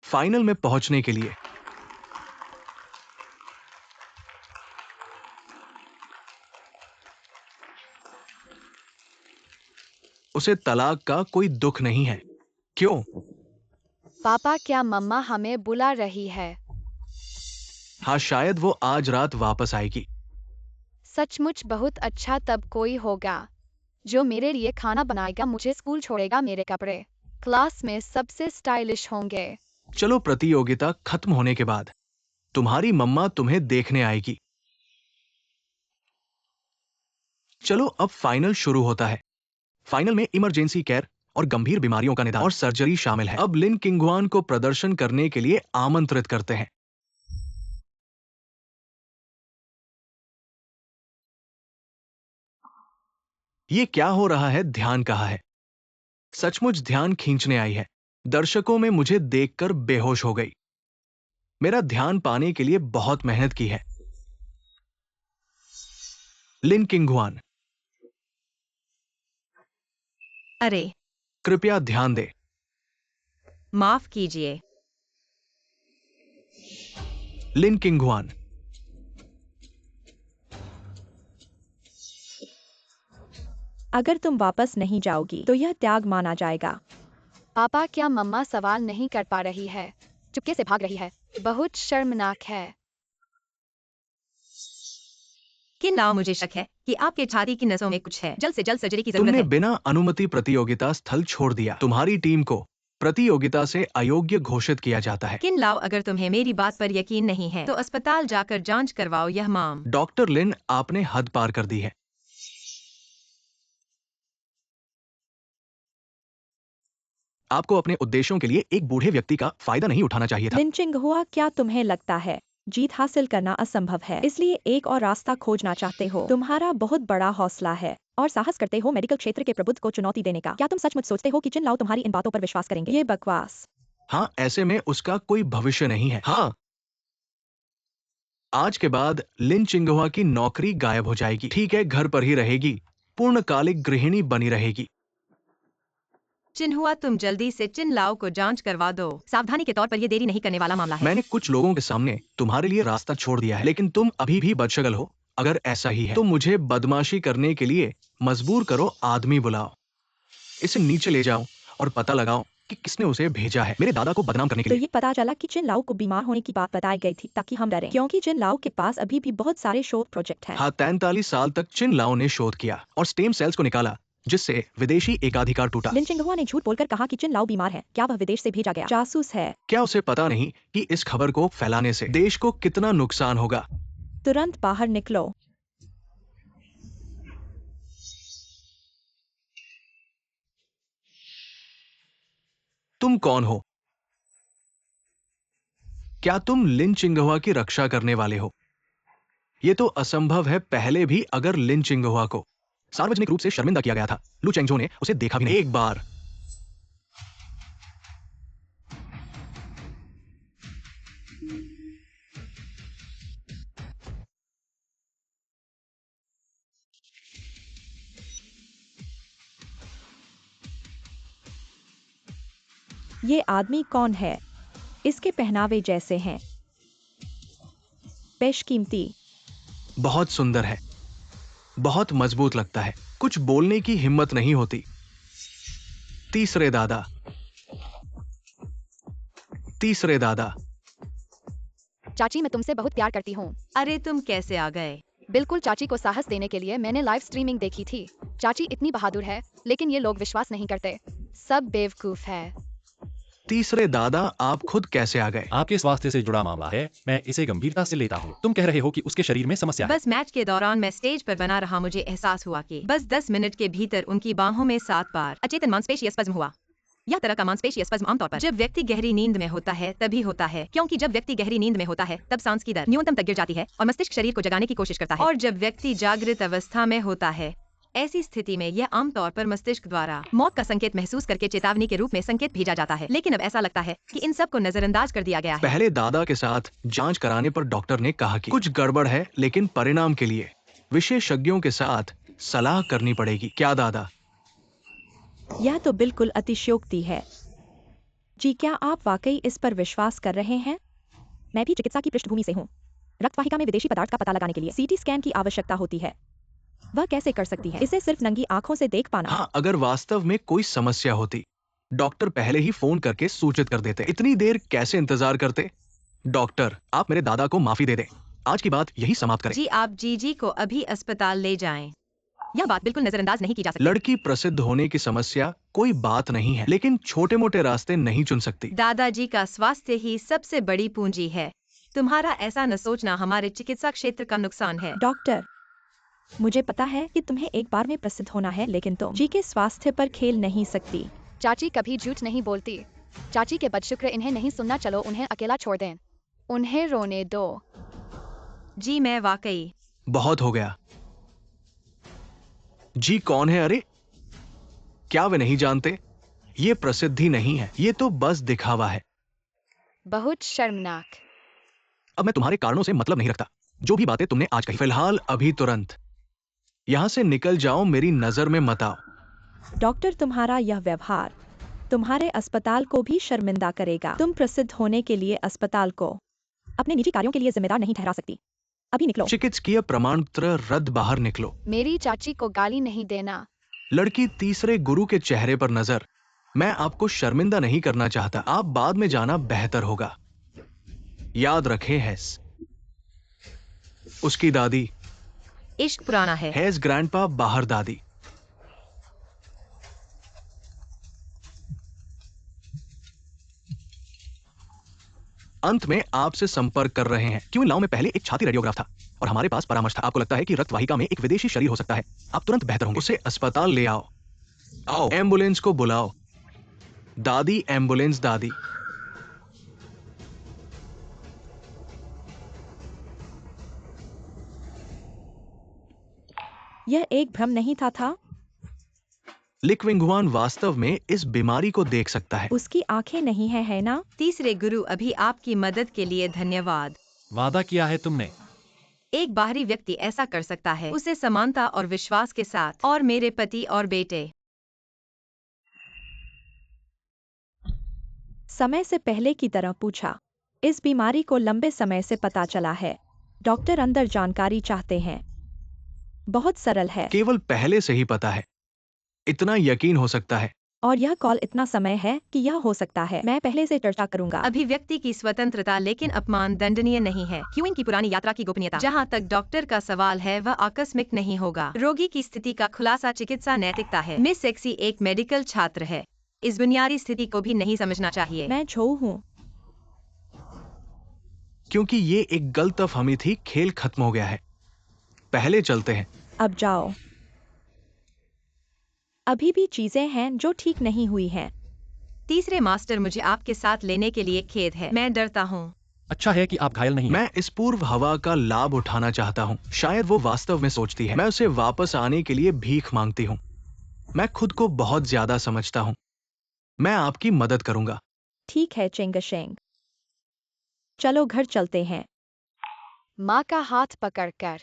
D: फाइनल में पहुंचने के लिए। उसे तलाक का कोई दुख नहीं है। क्यों?
B: पापा, क्या मम्मा हमें बुला रही है?
D: हाँ, शायद वो आज रात वापस आएगी।
B: सचमुच बहुत अच्छा। तब कोई होगा जो मेरे लिए खाना बनाएगा, मुझे स्कूल छोड़ेगा, मेरे कपड़े क्लास में सबसे स्टाइलिश होंगे।
D: चलो प्रतियोगिता खत्म होने के बाद तुम्हारी मम्मा तुम्हें देखने आएगी। चलो अब फाइनल शुरू होता है। फाइनल में इमरजेंसी केयर और गंभीर बीमारियों का निदान और सर्जरी शामिल है। अब लिन किंगवान को प्रदर्शन करने के लिए आमंत्रित करते हैं। ये क्या हो रहा है? ध्यान कहाँ है? सचमुच ध्यान खींचने आई है। दर्शकों में मुझे देखकर बेहोश हो गई। मेरा ध्यान पाने के लिए बहुत मेहनत की है। लिन किंगवान,
A: अरे
D: कृपया ध्यान दे।
A: माफ कीजिए।
D: लिन किंगवान,
C: अगर तुम वापस नहीं जाओगी तो यह त्याग माना जाएगा।
B: पापा, क्या मम्मा सवाल नहीं कर पा रही है? चुपके से भाग रही है। बहुत शर्मनाक है।
A: किन लाओ, मुझे शक है कि आपके छाती की नसों में कुछ है। जल्द से जल्द सर्जरी की जरूरत
D: तुमने
A: है।
D: बिना अनुमति प्रतियोगिता स्थल छोड़ दिया। तुम्हारी टीम को प्रतियोगिता से अयोग्य घोषित किया जाता है।
A: किन लाओ, अगर तुम्हें मेरी बात पर यकीन नहीं है तो अस्पताल जाकर जांच करवाओ। यह माम।
D: डॉक्टर लिन, आपने हद पार कर दी है। आपको अपने उद्देश्यों के लिए एक बूढ़े व्यक्ति का फायदा नहीं उठाना चाहिए था।
C: लिंचिंग हुआ, क्या तुम्हें लगता है जीत हासिल करना असंभव है, इसलिए एक और रास्ता खोजना चाहते हो? तुम्हारा बहुत बड़ा हौसला है और साहस करते हो मेडिकल क्षेत्र के प्रबुद्ध को चुनौती देने का। क्या तुम सचमुच सोचते हो कि चिन लाओ तुम्हारी इन बातों पर विश्वास करेंगे? ये बकवास।
D: हाँ, ऐसे में उसका कोई भविष्य नहीं है। हाँ, आज के बाद लिन चिंगहुआ की नौकरी गायब हो जाएगी। ठीक है, घर पर ही रहेगी, पूर्णकालिक गृहिणी बनी रहेगी।
A: चिन्हुआ, तुम जल्दी से चिन लाओ को जांच करवा दो। सावधानी के तौर पर यह देरी नहीं करने वाला मामला है।
D: मैंने कुछ लोगों के सामने तुम्हारे लिए रास्ता छोड़ दिया है, लेकिन तुम अभी भी बदशगल हो। अगर ऐसा ही है तो मुझे बदमाशी करने के लिए मजबूर करो, आदमी बुलाओ, इसे नीचे ले जाओ और पता लगाओ कि किसने उसे भेजा है मेरे दादा को बदनाम करने के
C: तो
D: लिए।
C: ये पता चला कि चिन लाओ को बीमार होने की बात बताई गई थी ताकि हम डरें, क्योंकि चिन लाओ के पास अभी भी बहुत सारे शोध प्रोजेक्ट हैं।
D: हाँ, 43 साल तक चिन लाओ ने शोध किया और स्टेम सेल्स को निकाला, जिससे विदेशी एकाधिकार टूटा।
C: लिन चिंगहुआ ने झूठ बोलकर कहा कि चिन लाओ बीमार है। क्या वह विदेश से भेजा गया जासूस है?
D: क्या उसे पता नहीं कि इस खबर को फैलाने से देश को कितना नुकसान होगा?
C: तुरंत बाहर निकलो।
D: तुम कौन हो? क्या तुम लिन चिंगहुआ की रक्षा करने वाले हो? ये तो असंभव है। पहले भी अगर लिन चिंगहुआ को सार्वजनिक रूप से शर्मिंदा किया गया था, लू चेंगजो ने उसे देखा भी नहीं। एक बार
C: ये आदमी कौन है? इसके पहनावे जैसे हैं। बेशकीमती।
D: बहुत सुंदर है, बहुत मजबूत लगता है, कुछ बोलने की हिम्मत नहीं होती। तीसरे दादा, तीसरे दादा।
B: चाची, मैं तुमसे बहुत प्यार करती हूँ।
A: अरे, तुम कैसे आ गए?
B: बिल्कुल, चाची को साहस देने के लिए मैंने लाइव स्ट्रीमिंग देखी थी। चाची इतनी बहादुर है, लेकिन ये लोग विश्वास नहीं करते। सब बेवकूफ है।
D: तीसरे दादा, आप खुद कैसे आ गए?
E: आपके स्वास्थ्य से जुड़ा मामला है, मैं इसे गंभीरता से लेता हूँ। तुम कह रहे हो कि उसके शरीर में समस्या है।
A: बस मैच के दौरान मैं स्टेज पर बना रहा, मुझे एहसास हुआ कि बस 10 मिनट के भीतर उनकी बाहों में 7 बार अचेतन मांसपेशीय स्पज्म हुआ। यह तरह का मांसपेशीय स्पज्म आमतौर पर जब व्यक्ति गहरी नींद में होता है तभी होता है, क्योंकि जब व्यक्ति गहरी नींद में होता है तब सांस की दर न्यूनतम तक गिर जाती है और मस्तिष्क शरीर को जगाने की कोशिश करता है। और जब व्यक्ति जागृत अवस्था में होता है, ऐसी स्थिति में यह आमतौर पर मस्तिष्क द्वारा मौत का संकेत महसूस करके चेतावनी के रूप में संकेत भेजा जाता है। लेकिन अब ऐसा लगता है कि इन सब को नजरअंदाज कर दिया गया है।
D: पहले दादा के साथ जांच कराने पर डॉक्टर ने कहा कि कुछ गड़बड़ है, लेकिन परिणाम के लिए विशेषज्ञों के साथ सलाह करनी पड़ेगी। क्या दादा?
C: यह तो बिल्कुल अतिशयोक्ति है। जी, क्या आप वाकई इस पर विश्वास कर रहे हैं? मैं भी चिकित्सा की पृष्ठभूमि से हूँ। रक्तवाहिका में विदेशी पदार्थ का पता लगाने के लिए सीटी स्कैन की आवश्यकता होती है। वह कैसे कर सकती है इसे सिर्फ नंगी आंखों से देख पाना?
D: हाँ, अगर वास्तव में कोई समस्या होती, डॉक्टर पहले ही फोन करके सूचित कर देते। इतनी देर कैसे इंतजार करते? डॉक्टर, आप मेरे दादा को माफी दे दें। आज की बात यही समाप्त करें।
A: जी, आप जीजी को अभी अस्पताल ले जाएं। यह बात बिल्कुल नजरअंदाज नहीं की जा सकती।
D: लड़की प्रसिद्ध होने की समस्या कोई बात नहीं है, लेकिन छोटे मोटे रास्ते नहीं चुन सकती।
A: दादाजी का स्वास्थ्य ही सबसे बड़ी पूंजी है। तुम्हारा ऐसा न सोचना हमारे चिकित्सा क्षेत्र का नुकसान है।
C: डॉक्टर, मुझे पता है कि तुम्हें एक बार में प्रसिद्ध होना है, लेकिन तुम जी के स्वास्थ्य पर खेल नहीं सकती।
B: चाची कभी झूठ नहीं बोलती। चाची के बदशुक्र इन्हें नहीं सुनना। चलो उन्हें अकेला छोड़ दें। उन्हें रोने दो।
A: जी, मैं वाकई
D: बहुत हो गया। जी कौन है? अरे, क्या वे नहीं जानते? ये प्रसिद्धि नहीं है, ये तो बस दिखावा है।
B: बहुत शर्मनाक।
D: अब मैं तुम्हारे कारणों से मतलब नहीं रखता। जो भी बातें तुमने आज कही, फिलहाल अभी तुरंत यहां से निकल जाओ, मेरी नजर में मत आओ।
C: डॉक्टर, तुम्हारा यह व्यवहार तुम्हारे अस्पताल को भी शर्मिंदा करेगा। तुम प्रसिद्ध होने के लिए अस्पताल को अपने निजी कार्यों के लिए जिम्मेदार नहीं ठहरा सकती। अभी निकलो।
D: चिकित्सकीय प्रमाण पत्र रद्द, बाहर निकलो।
B: मेरी चाची को गाली नहीं देना।
D: लड़की तीसरे गुरु के चेहरे पर नजर। मैं आपको शर्मिंदा नहीं करना चाहता, आप बाद में जाना बेहतर होगा। याद रखें हैस, उसकी दादी।
A: इश्क पुराना है।
D: हैज ग्रैंडपा बाहर दादी। अंत में आपसे संपर्क कर रहे हैं। क्यों लाओ में पहले एक छाती रेडियोग्राफ था और हमारे पास परामर्श था। आपको लगता है कि रक्त वाहिका में एक विदेशी शरीर हो सकता है, आप तुरंत बेहतर होंगे। उसे अस्पताल ले आओ। आओ, एम्बुलेंस को बुलाओ। दादी, एम्बुलेंस दादी।
C: यह एक भ्रम नहीं था?
D: लिक्विंगुआन वास्तव में इस बीमारी को देख सकता है।
C: उसकी आंखें नहीं है ना?
A: तीसरे गुरु, अभी आपकी मदद के लिए धन्यवाद।
E: वादा किया है तुमने।
A: एक बाहरी व्यक्ति ऐसा कर सकता है, उसे समानता और विश्वास के साथ, और मेरे पति और बेटे।
C: समय से पहले की तरह पूछा। इस बीमारी को लंबे समय से पता चला है। डॉक्टर अंदर जानकारी चाहते हैं। बहुत सरल है।
D: केवल पहले से ही पता है, इतना यकीन हो सकता है।
C: और यह कॉल इतना समय है कि यह हो सकता है। मैं पहले से चर्चा करूंगा।
A: अभिव्यक्ति की स्वतंत्रता लेकिन अपमान दंडनीय नहीं है। क्यूइंग की पुरानी यात्रा की गोपनीयता। जहां तक डॉक्टर का सवाल है, वह आकस्मिक नहीं होगा। रोगी की स्थिति का खुलासा चिकित्सा नैतिकता है। मिस सेक्सी एक मेडिकल छात्र है, इस बुनियादी स्थिति को भी नहीं समझना चाहिए।
C: मैं छो हूँ।
D: क्योंकि ये एक गलतफहमी थी। खेल खत्म हो गया है। पहले चलते हैं।
C: अब जाओ। अभी भी चीजें हैं जो ठीक नहीं हुई हैं।
A: तीसरे मास्टर, मुझे आपके साथ लेने के लिए खेद है। मैं डरता हूँ।
E: अच्छा है कि आप घायल नहीं हैं।
D: मैं इस पूर्व हवा का लाभ उठाना चाहता हूँ। शायद वो वास्तव में सोचती है। मैं उसे वापस आने के लिए भीख मांगती हूँ। मैं खुद को बहुत ज्यादा समझता हूँ। मैं आपकी मदद करूंगा।
C: ठीक है चेंगशेंग, चलो घर चलते हैं।
B: माँ का हाथ पकड़कर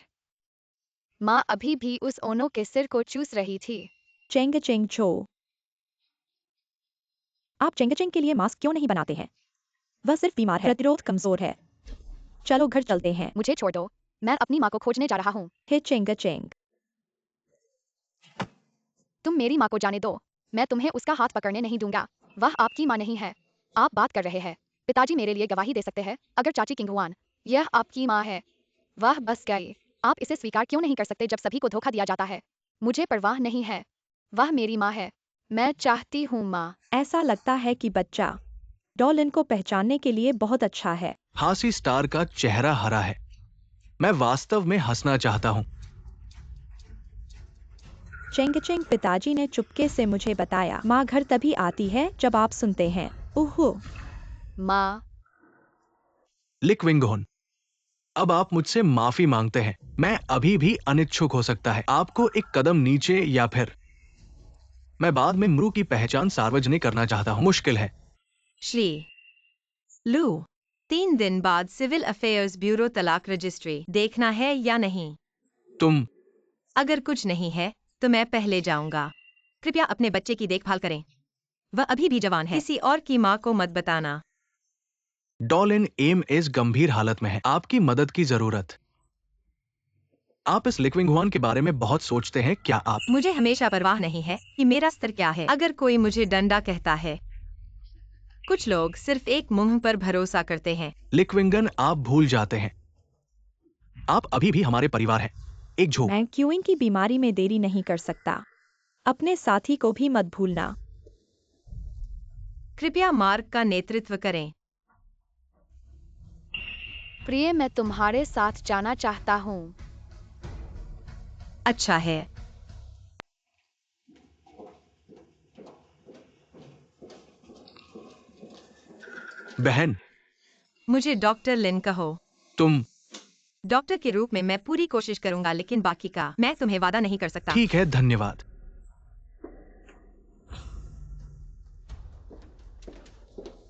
B: माँ अभी भी उस ओनो के सिर को चूस रही थी।
C: चेंग छो, आप चेंग के लिए मास्क क्यों नहीं बनाते हैं? वह सिर्फ बीमार है, प्रतिरोध कमजोर है। चलो घर चलते हैं।
B: मुझे छोड़ दो, मैं अपनी माँ को खोजने जा रहा हूँ।
C: हे चेंग,
B: तुम मेरी माँ को जाने दो, मैं तुम्हें उसका हाथ पकड़ने नहीं दूंगा। वह आपकी माँ नहीं है। आप बात कर रहे हैं। पिताजी मेरे लिए गवाही दे सकते हैं। अगर चाची किंगहुआन, यह आपकी माँ है। वह बस गई। आप इसे स्वीकार क्यों नहीं कर सकते जब सभी को धोखा दिया जाता है? मुझे परवाह नहीं है, वह मेरी माँ है। मैं चाहती हूँ माँ।
C: ऐसा लगता है कि बच्चा डॉलिन को पहचानने के लिए बहुत अच्छा है।
D: हासी स्टार का चेहरा हरा है। मैं वास्तव में हंसना चाहता हूँ।
C: चेंग, पिताजी ने चुपके से मुझे बताया। माँ घर तभी आती है जब आप सुनते हैं। ओहो,
B: माँ,
D: लिक्विंगोन, अब आप मुझसे माफी मांगते हैं। मैं अभी भी अनिच्छुक हो सकता है। आपको एक कदम नीचे या फिर मैं बाद में मृत्यु की पहचान सार्वजनिक करना चाहता हूँ। मुश्किल है।
A: श्री लू, 3 दिन बाद सिविल अफेयर्स ब्यूरो तलाक रजिस्ट्री देखना है या नहीं?
D: तुम
A: अगर कुछ नहीं है तो मैं पहले जाऊंगा। कृपया अपने बच्चे की देखभाल करें, वह अभी भी जवान है। किसी और की माँ को मत बताना।
D: डॉलिन एम इस गंभीर हालत में है। आपकी मदद की जरूरत। आप इस लिक्विंगहुआन के बारे में बहुत सोचते हैं। क्या आप
A: मुझे हमेशा परवाह नहीं है कि मेरा स्तर क्या है। अगर कोई मुझे डंडा कहता है, कुछ लोग सिर्फ एक मुंह पर भरोसा करते हैं।
D: लिक्विंगन, आप भूल जाते हैं। आप अभी भी हमारे परिवार हैं। एक झूठ।
C: मैं क्यूइंग की बीमारी में देरी नहीं कर सकता। अपने साथी को भी मत भूलना।
A: कृपया मार्ग का नेतृत्व करें।
B: प्रिय, मैं तुम्हारे साथ जाना चाहता हूँ।
A: अच्छा है।
D: बहन,
A: मुझे डॉक्टर लिन कहो।
D: तुम
A: डॉक्टर के रूप में मैं पूरी कोशिश करूंगा, लेकिन बाकी का मैं तुम्हें वादा नहीं कर सकता।
D: ठीक है। धन्यवाद।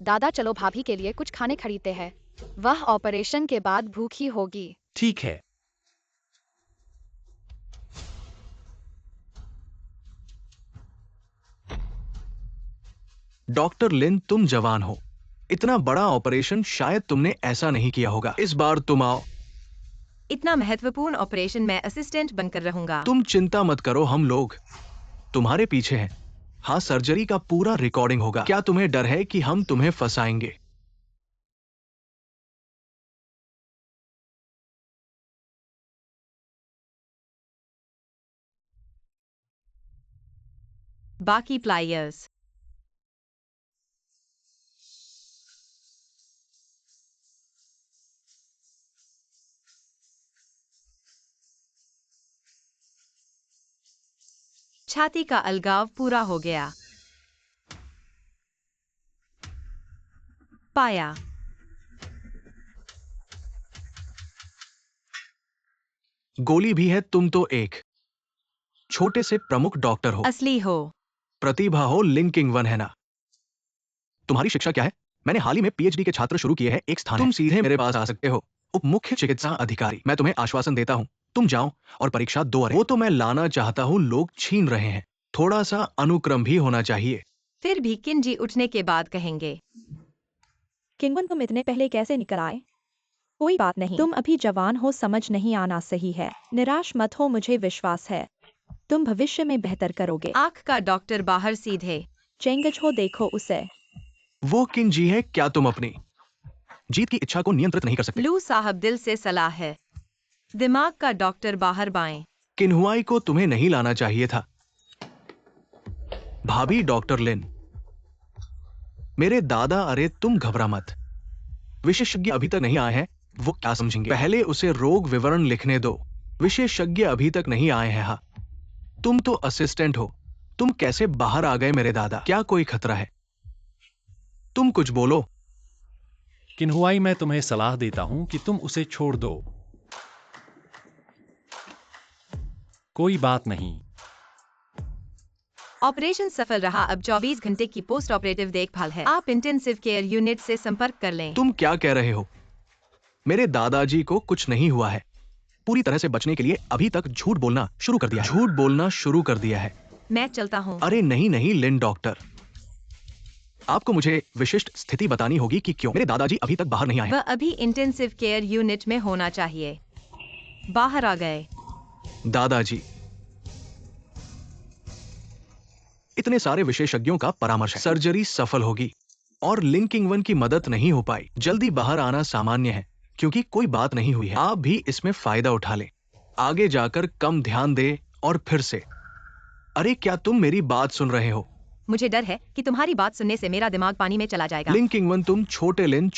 B: दादा, चलो भाभी के लिए कुछ खाने खरीदते हैं। वह ऑपरेशन के बाद भूखी होगी।
E: ठीक है।
D: डॉक्टर लिन, तुम जवान हो। इतना बड़ा ऑपरेशन शायद तुमने ऐसा नहीं किया होगा। इस बार तुम आओ।
A: इतना महत्वपूर्ण ऑपरेशन मैं असिस्टेंट बनकर रहूंगा।
D: तुम चिंता मत करो, हम लोग तुम्हारे पीछे हैं। हाँ, सर्जरी का पूरा रिकॉर्डिंग होगा। क्या तुम्हें डर है कि हम तुम्हें फंसाएंगे?
A: बाकी प्लायर्स। छाती का अलगाव पूरा हो गया। पाया।
D: गोली भी है, तुम तो एक छोटे से प्रमुख डॉक्टर हो,
A: असली हो।
D: प्रतिभा हो, लिंकिंग वन है ना। तुम्हारी शिक्षा क्या है? मैंने हाल ही में पीएचडी के छात्र शुरू किए हैं, एक स्थान तुम सीधे मेरे पास आ सकते हो, उप मुख्य चिकित्सा अधिकारी। मैं तुम्हें आश्वासन देता हूँ, तुम जाओ और परीक्षा दो। अरे वो तो मैं लाना चाहता हूँ, लोग छीन रहे हैं। थोड़ा सा अनुक्रम भी होना चाहिए।
A: फिर भी किंजी उठने के बाद कहेंगे,
C: किंगवन तुम इतने पहले कैसे निकल आए? कोई बात नहीं, तुम अभी जवान हो, समझ नहीं आना सही है। निराश मत हो, मुझे विश्वास है तुम भविष्य में बेहतर करोगे।
A: आंख का डॉक्टर बाहर सीधे।
C: चेंगज हो, देखो उसे।
D: वो किन जी है, क्या तुम अपनी जीत की इच्छा को नियंत्रित नहीं कर सकते?
A: लू साहब दिल से सलाह है। दिमाग का डॉक्टर बाहर बाएं।
D: किन्हुआई को तुम्हें नहीं लाना चाहिए था। भाभी डॉक्टर लिन, मेरे दादा, अरे तुम घबरा मत, विशेषज्ञ अभी तक नहीं आए हैं, वो क्या समझेंगे? पहले उसे रोग विवरण लिखने दो। विशेषज्ञ अभी तक नहीं आए हैं। हाँ, तुम तो असिस्टेंट हो, तुम कैसे बाहर आ गए मेरे दादा? क्या कोई खतरा है? तुम कुछ बोलो।
E: किन्हुआई, मैं तुम्हें सलाह देता हूं कि तुम उसे छोड़ दो। कोई बात नहीं।
A: ऑपरेशन सफल रहा। अब 24 घंटे की पोस्ट ऑपरेटिव देखभाल है। आप इंटेंसिव केयर यूनिट से संपर्क कर लें।
D: तुम क्या कह रहे हो? मेरे दादाजी को कुछ नहीं हुआ है। पूरी तरह से बचने के लिए अभी तक झूठ बोलना शुरू कर दिया है। झूठ बोलना शुरू कर दिया है।
A: मैं चलता हूँ।
D: अरे नहीं नहीं लिन डॉक्टर, आपको मुझे विशिष्ट स्थिति बतानी होगी कि क्यों मेरे दादाजी अभी तक बाहर नहीं आए।
A: वह अभी इंटेंसिव केयर यूनिट में होना चाहिए। बाहर आ गए।
D: दादाजी, इतने सारे विशेषज्ञों का परामर्श है, सर्जरी सफल होगी और लिंकिंग वन की मदद नहीं हो पाई। जल्दी बाहर आना सामान्य है क्योंकि कोई बात नहीं हुई है। आप भी इसमें फायदा उठा लें, आगे जाकर कम ध्यान दे और फिर से। अरे क्या तुम मेरी बात सुन रहे हो?
A: मुझे डर है कि तुम्हारी बात सुनने से मेरा दिमाग पानी में चला जाएगा।
D: लिंकिंग वन, तुम छोटे लिन,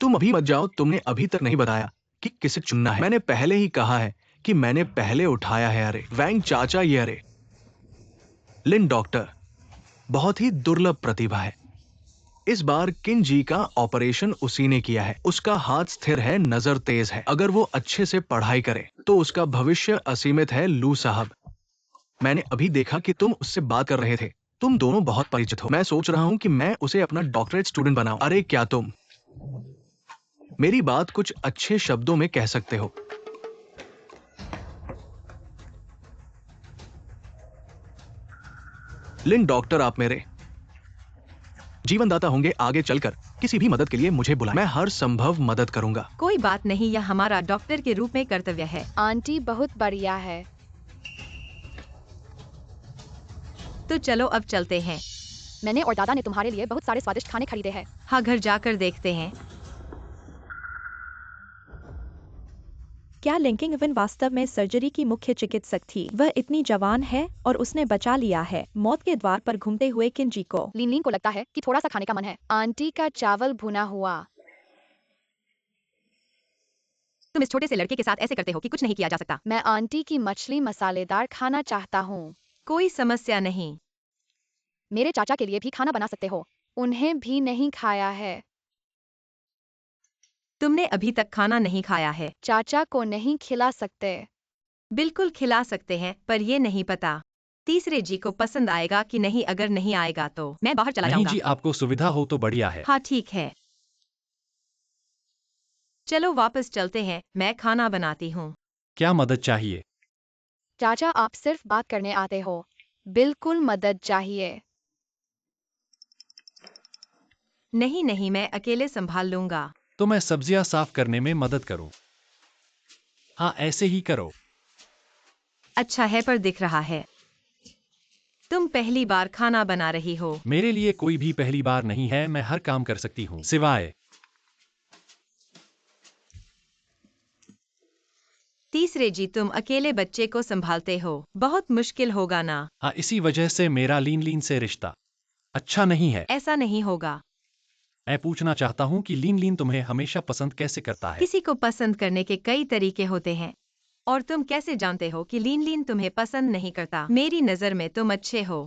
D: तुम अभी मत जाओ। तुमने अभी तक नहीं बताया कि किसे चुनना है। मैंने पहले ही कहा है कि मैंने पहले उठाया है। अरे वैंग चाचा, ये अरे लिन डॉक्टर बहुत ही दुर्लभ प्रतिभा है। इस बार किन जी का ऑपरेशन उसी ने किया है। उसका हाथ स्थिर है, नजर तेज है। अगर वो अच्छे से पढ़ाई करे तो उसका भविष्य असीमित है। लू साहब, मैंने अभी देखा कि तुम उससे बात कर रहे थे। तुम दोनों बहुत परिचित हो। मैं सोच रहा हूं कि मैं उसे अपना डॉक्टरेट स्टूडेंट बनाऊं। अरे क्या तुम मेरी बात कुछ अच्छे शब्दों में कह सकते हो? लिन डॉक्टर, आप मेरे जीवनदाता होंगे। आगे चलकर किसी भी मदद के लिए मुझे बुलाएं, मैं हर संभव मदद करूंगा।
A: कोई बात नहीं, यह हमारा डॉक्टर के रूप में कर्तव्य है।
B: आंटी बहुत बढ़िया है।
A: तो चलो अब चलते हैं।
B: मैंने और दादा ने तुम्हारे लिए बहुत सारे स्वादिष्ट खाने खरीदे हैं।
A: हाँ, घर जाकर देखते हैं।
C: क्या लिंकिंग वन वास्तव में सर्जरी की मुख्य चिकित्सक थी? वह इतनी जवान है और उसने बचा लिया है मौत के द्वार पर घूमते हुए किंजी को।
B: लिन को लगता है कि थोड़ा सा खाने का मन है। आंटी का चावल भुना हुआ।
A: तुम इस छोटे से लड़के के साथ ऐसे करते हो कि कुछ नहीं किया जा सकता।
B: मैं आंटी की मछली मसालेदार खाना चाहता हूँ।
A: कोई समस्या नहीं।
B: मेरे चाचा के लिए भी खाना बना सकते हो, उन्हें भी नहीं खाया है।
A: तुमने अभी तक खाना नहीं खाया है।
B: चाचा को नहीं खिला सकते।
A: बिल्कुल खिला सकते हैं, पर ये नहीं पता तीसरे जी को पसंद आएगा कि नहीं। अगर नहीं आएगा तो मैं बाहर चला
E: नहीं
A: जाऊंगा।
E: जी, आपको सुविधा हो तो बढ़िया है।
A: हाँ ठीक है, चलो वापस चलते हैं। मैं खाना बनाती हूँ।
E: क्या मदद चाहिए?
B: चाचा, आप सिर्फ बात करने आते हो। बिल्कुल मदद चाहिए।
A: नहीं नहीं, मैं अकेले संभाल लूंगा।
E: तो मैं सब्जियां साफ करने में मदद करूं? हाँ, ऐसे ही करो।
A: अच्छा है, पर दिख रहा है तुम पहली बार खाना बना रही हो।
E: मेरे लिए कोई भी पहली बार नहीं है, मैं हर काम कर सकती हूँ सिवाय
A: तीसरे जी, तुम अकेले बच्चे को संभालते हो, बहुत मुश्किल होगा ना?
E: हाँ, इसी वजह से मेरा लीन लीन से रिश्ता अच्छा नहीं है।
A: ऐसा नहीं होगा।
E: मैं पूछना चाहता हूँ कि लीन लीन तुम्हें हमेशा पसंद कैसे करता है?
A: किसी को पसंद करने के कई तरीके होते हैं, और तुम कैसे जानते हो कि लीन लीन तुम्हें पसंद नहीं करता? मेरी नजर में तुम अच्छे हो,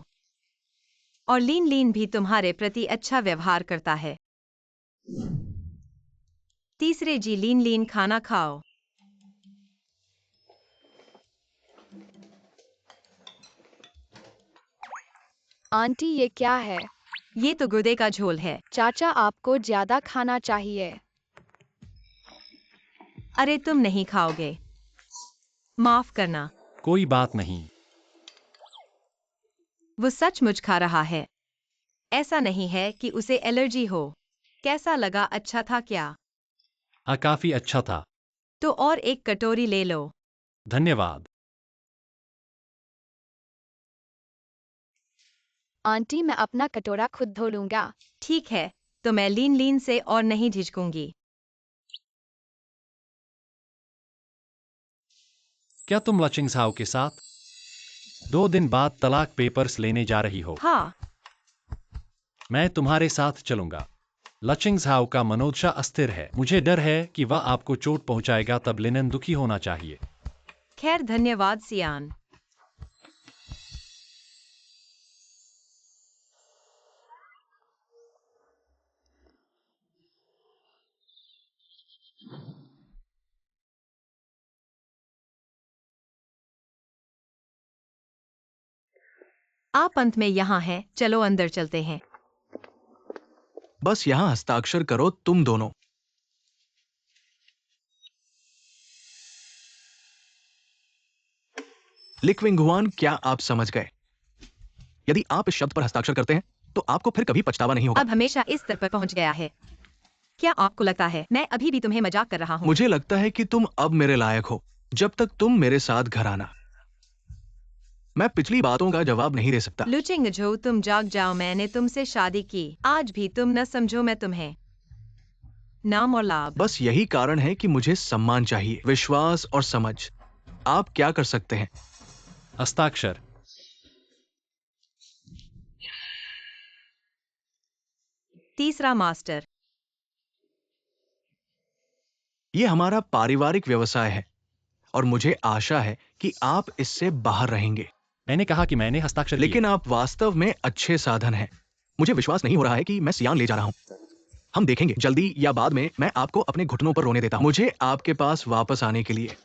A: और लीन लीन भी तुम्हारे प्रति अच्छा व्यवहार करता है। तीसरे जी, लीन लीन खाना खाओ।
B: आंटी ये क्या है?
A: ये तो गुर्दे का झोल है।
B: चाचा आपको ज्यादा खाना चाहिए।
A: अरे तुम नहीं खाओगे, माफ करना।
E: कोई बात नहीं।
A: वो सचमुच खा रहा है। ऐसा नहीं है कि उसे एलर्जी हो। कैसा लगा, अच्छा था क्या?
E: हाँ, काफी अच्छा था।
A: तो और एक कटोरी ले लो।
E: धन्यवाद।
B: आंटी मैं अपना कटोरा खुद धो लूंगा।
A: ठीक है, तो मैं लीन लीन से और नहीं झिझकूंगी।
E: क्या तुम लचिंगसाओ के साथ 2 दिन बाद तलाक पेपर्स लेने जा रही हो?
A: हाँ,
E: मैं तुम्हारे साथ चलूंगा। लचिंगसाओ का मनोदशा अस्थिर है। मुझे डर है कि वह आपको चोट पहुंचाएगा, तब लिनन दुखी होना चाहिए।
A: खैर धन्यवाद सियान। आप अंत में यहाँ हैं, चलो अंदर चलते हैं।
D: बस यहाँ हस्ताक्षर करो तुम दोनों। लिक्विंगुआन, क्या आप समझ गए? यदि आप इस शब्द पर हस्ताक्षर करते हैं तो आपको फिर कभी पछतावा नहीं होगा।
A: अब हमेशा इस स्तर पर पहुंच गया है। क्या आपको लगता है मैं अभी भी तुम्हें मजाक कर रहा हूँ?
D: मुझे लगता है कि तुम अब मेरे लायक हो, जब तक तुम मेरे साथ घर आना। मैं पिछली बातों का जवाब नहीं दे सकता।
A: लुचिंग जो, तुम जाग जाओ, मैंने तुमसे शादी की, आज भी तुम न समझो मैं तुम्हें नाम और लाभ।
D: बस यही कारण है कि मुझे सम्मान चाहिए, विश्वास और समझ। आप क्या कर सकते हैं?
E: हस्ताक्षर।
A: तीसरा मास्टर।
D: यह हमारा पारिवारिक व्यवसाय है और मुझे आशा है कि आप इससे बाहर रहेंगे।
E: मैंने कहा कि मैंने हस्ताक्षर किए।
D: लेकिन आप वास्तव में अच्छे साधन हैं। मुझे विश्वास नहीं हो रहा है कि मैं सियान ले जा रहा हूं। हम देखेंगे, जल्दी या बाद में मैं आपको अपने घुटनों पर रोने देता हूं। मुझे आपके पास वापस आने के लिए।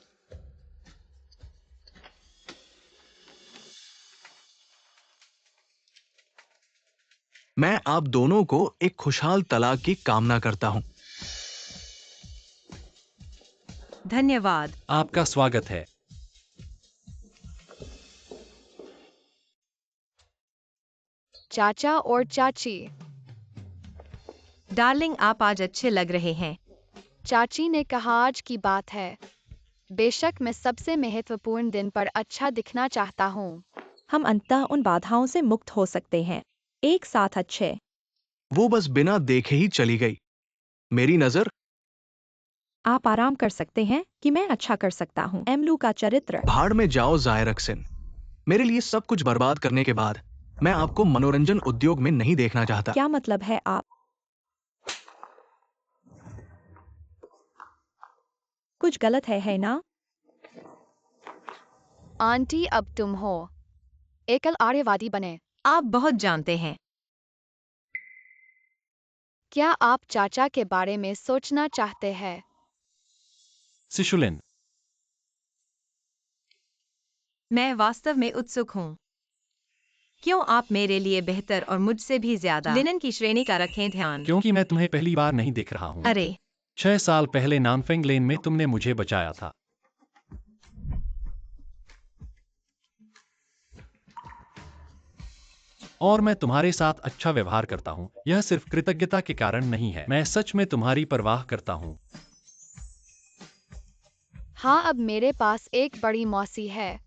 D: मैं आप दोनों को एक खुशहाल तलाक की कामना करता हूं।
A: धन्यवाद।
E: आपका स्वागत है।
B: चाचा और चाची।
A: डार्लिंग, आप आज अच्छे लग रहे हैं।
B: चाची ने कहा आज की बात है। बेशक मैं सबसे महत्वपूर्ण दिन पर अच्छा दिखना चाहता हूँ।
C: हम अंततः उन बाधाओं से मुक्त हो सकते हैं, एक साथ अच्छे।
D: वो बस बिना देखे ही चली गई। मेरी नजर।
C: आप आराम कर सकते हैं कि मैं अच्छा कर सकता हूँ। एमलू का चरित्र।
D: भाड़ में जाओ जायरक्सिन। मेरे लिए सब कुछ बर्बाद करने के बाद मैं आपको मनोरंजन उद्योग में नहीं देखना चाहता।
C: क्या मतलब है आप? कुछ गलत है ना?
B: आंटी अब तुम हो। एकल आर्यवादी बने।
A: आप बहुत जानते हैं।
B: क्या आप चाचा के बारे में सोचना चाहते हैं?
E: सिशुलिन।
A: मैं वास्तव में उत्सुक हूँ। क्यों आप मेरे लिए बेहतर और मुझसे भी ज्यादा लिनन की श्रेणी का रखें ध्यान।
E: क्योंकि मैं तुम्हें पहली बार नहीं देख रहा हूँ।
A: अरे
E: 6 साल पहले नानफेंग लेन में तुमने मुझे बचाया था। और मैं तुम्हारे साथ अच्छा व्यवहार करता हूँ। यह सिर्फ कृतज्ञता के कारण नहीं है, मैं सच में तुम्हारी परवाह करता हूँ।
B: हाँ अब मेरे पास एक बड़ी मौसी है।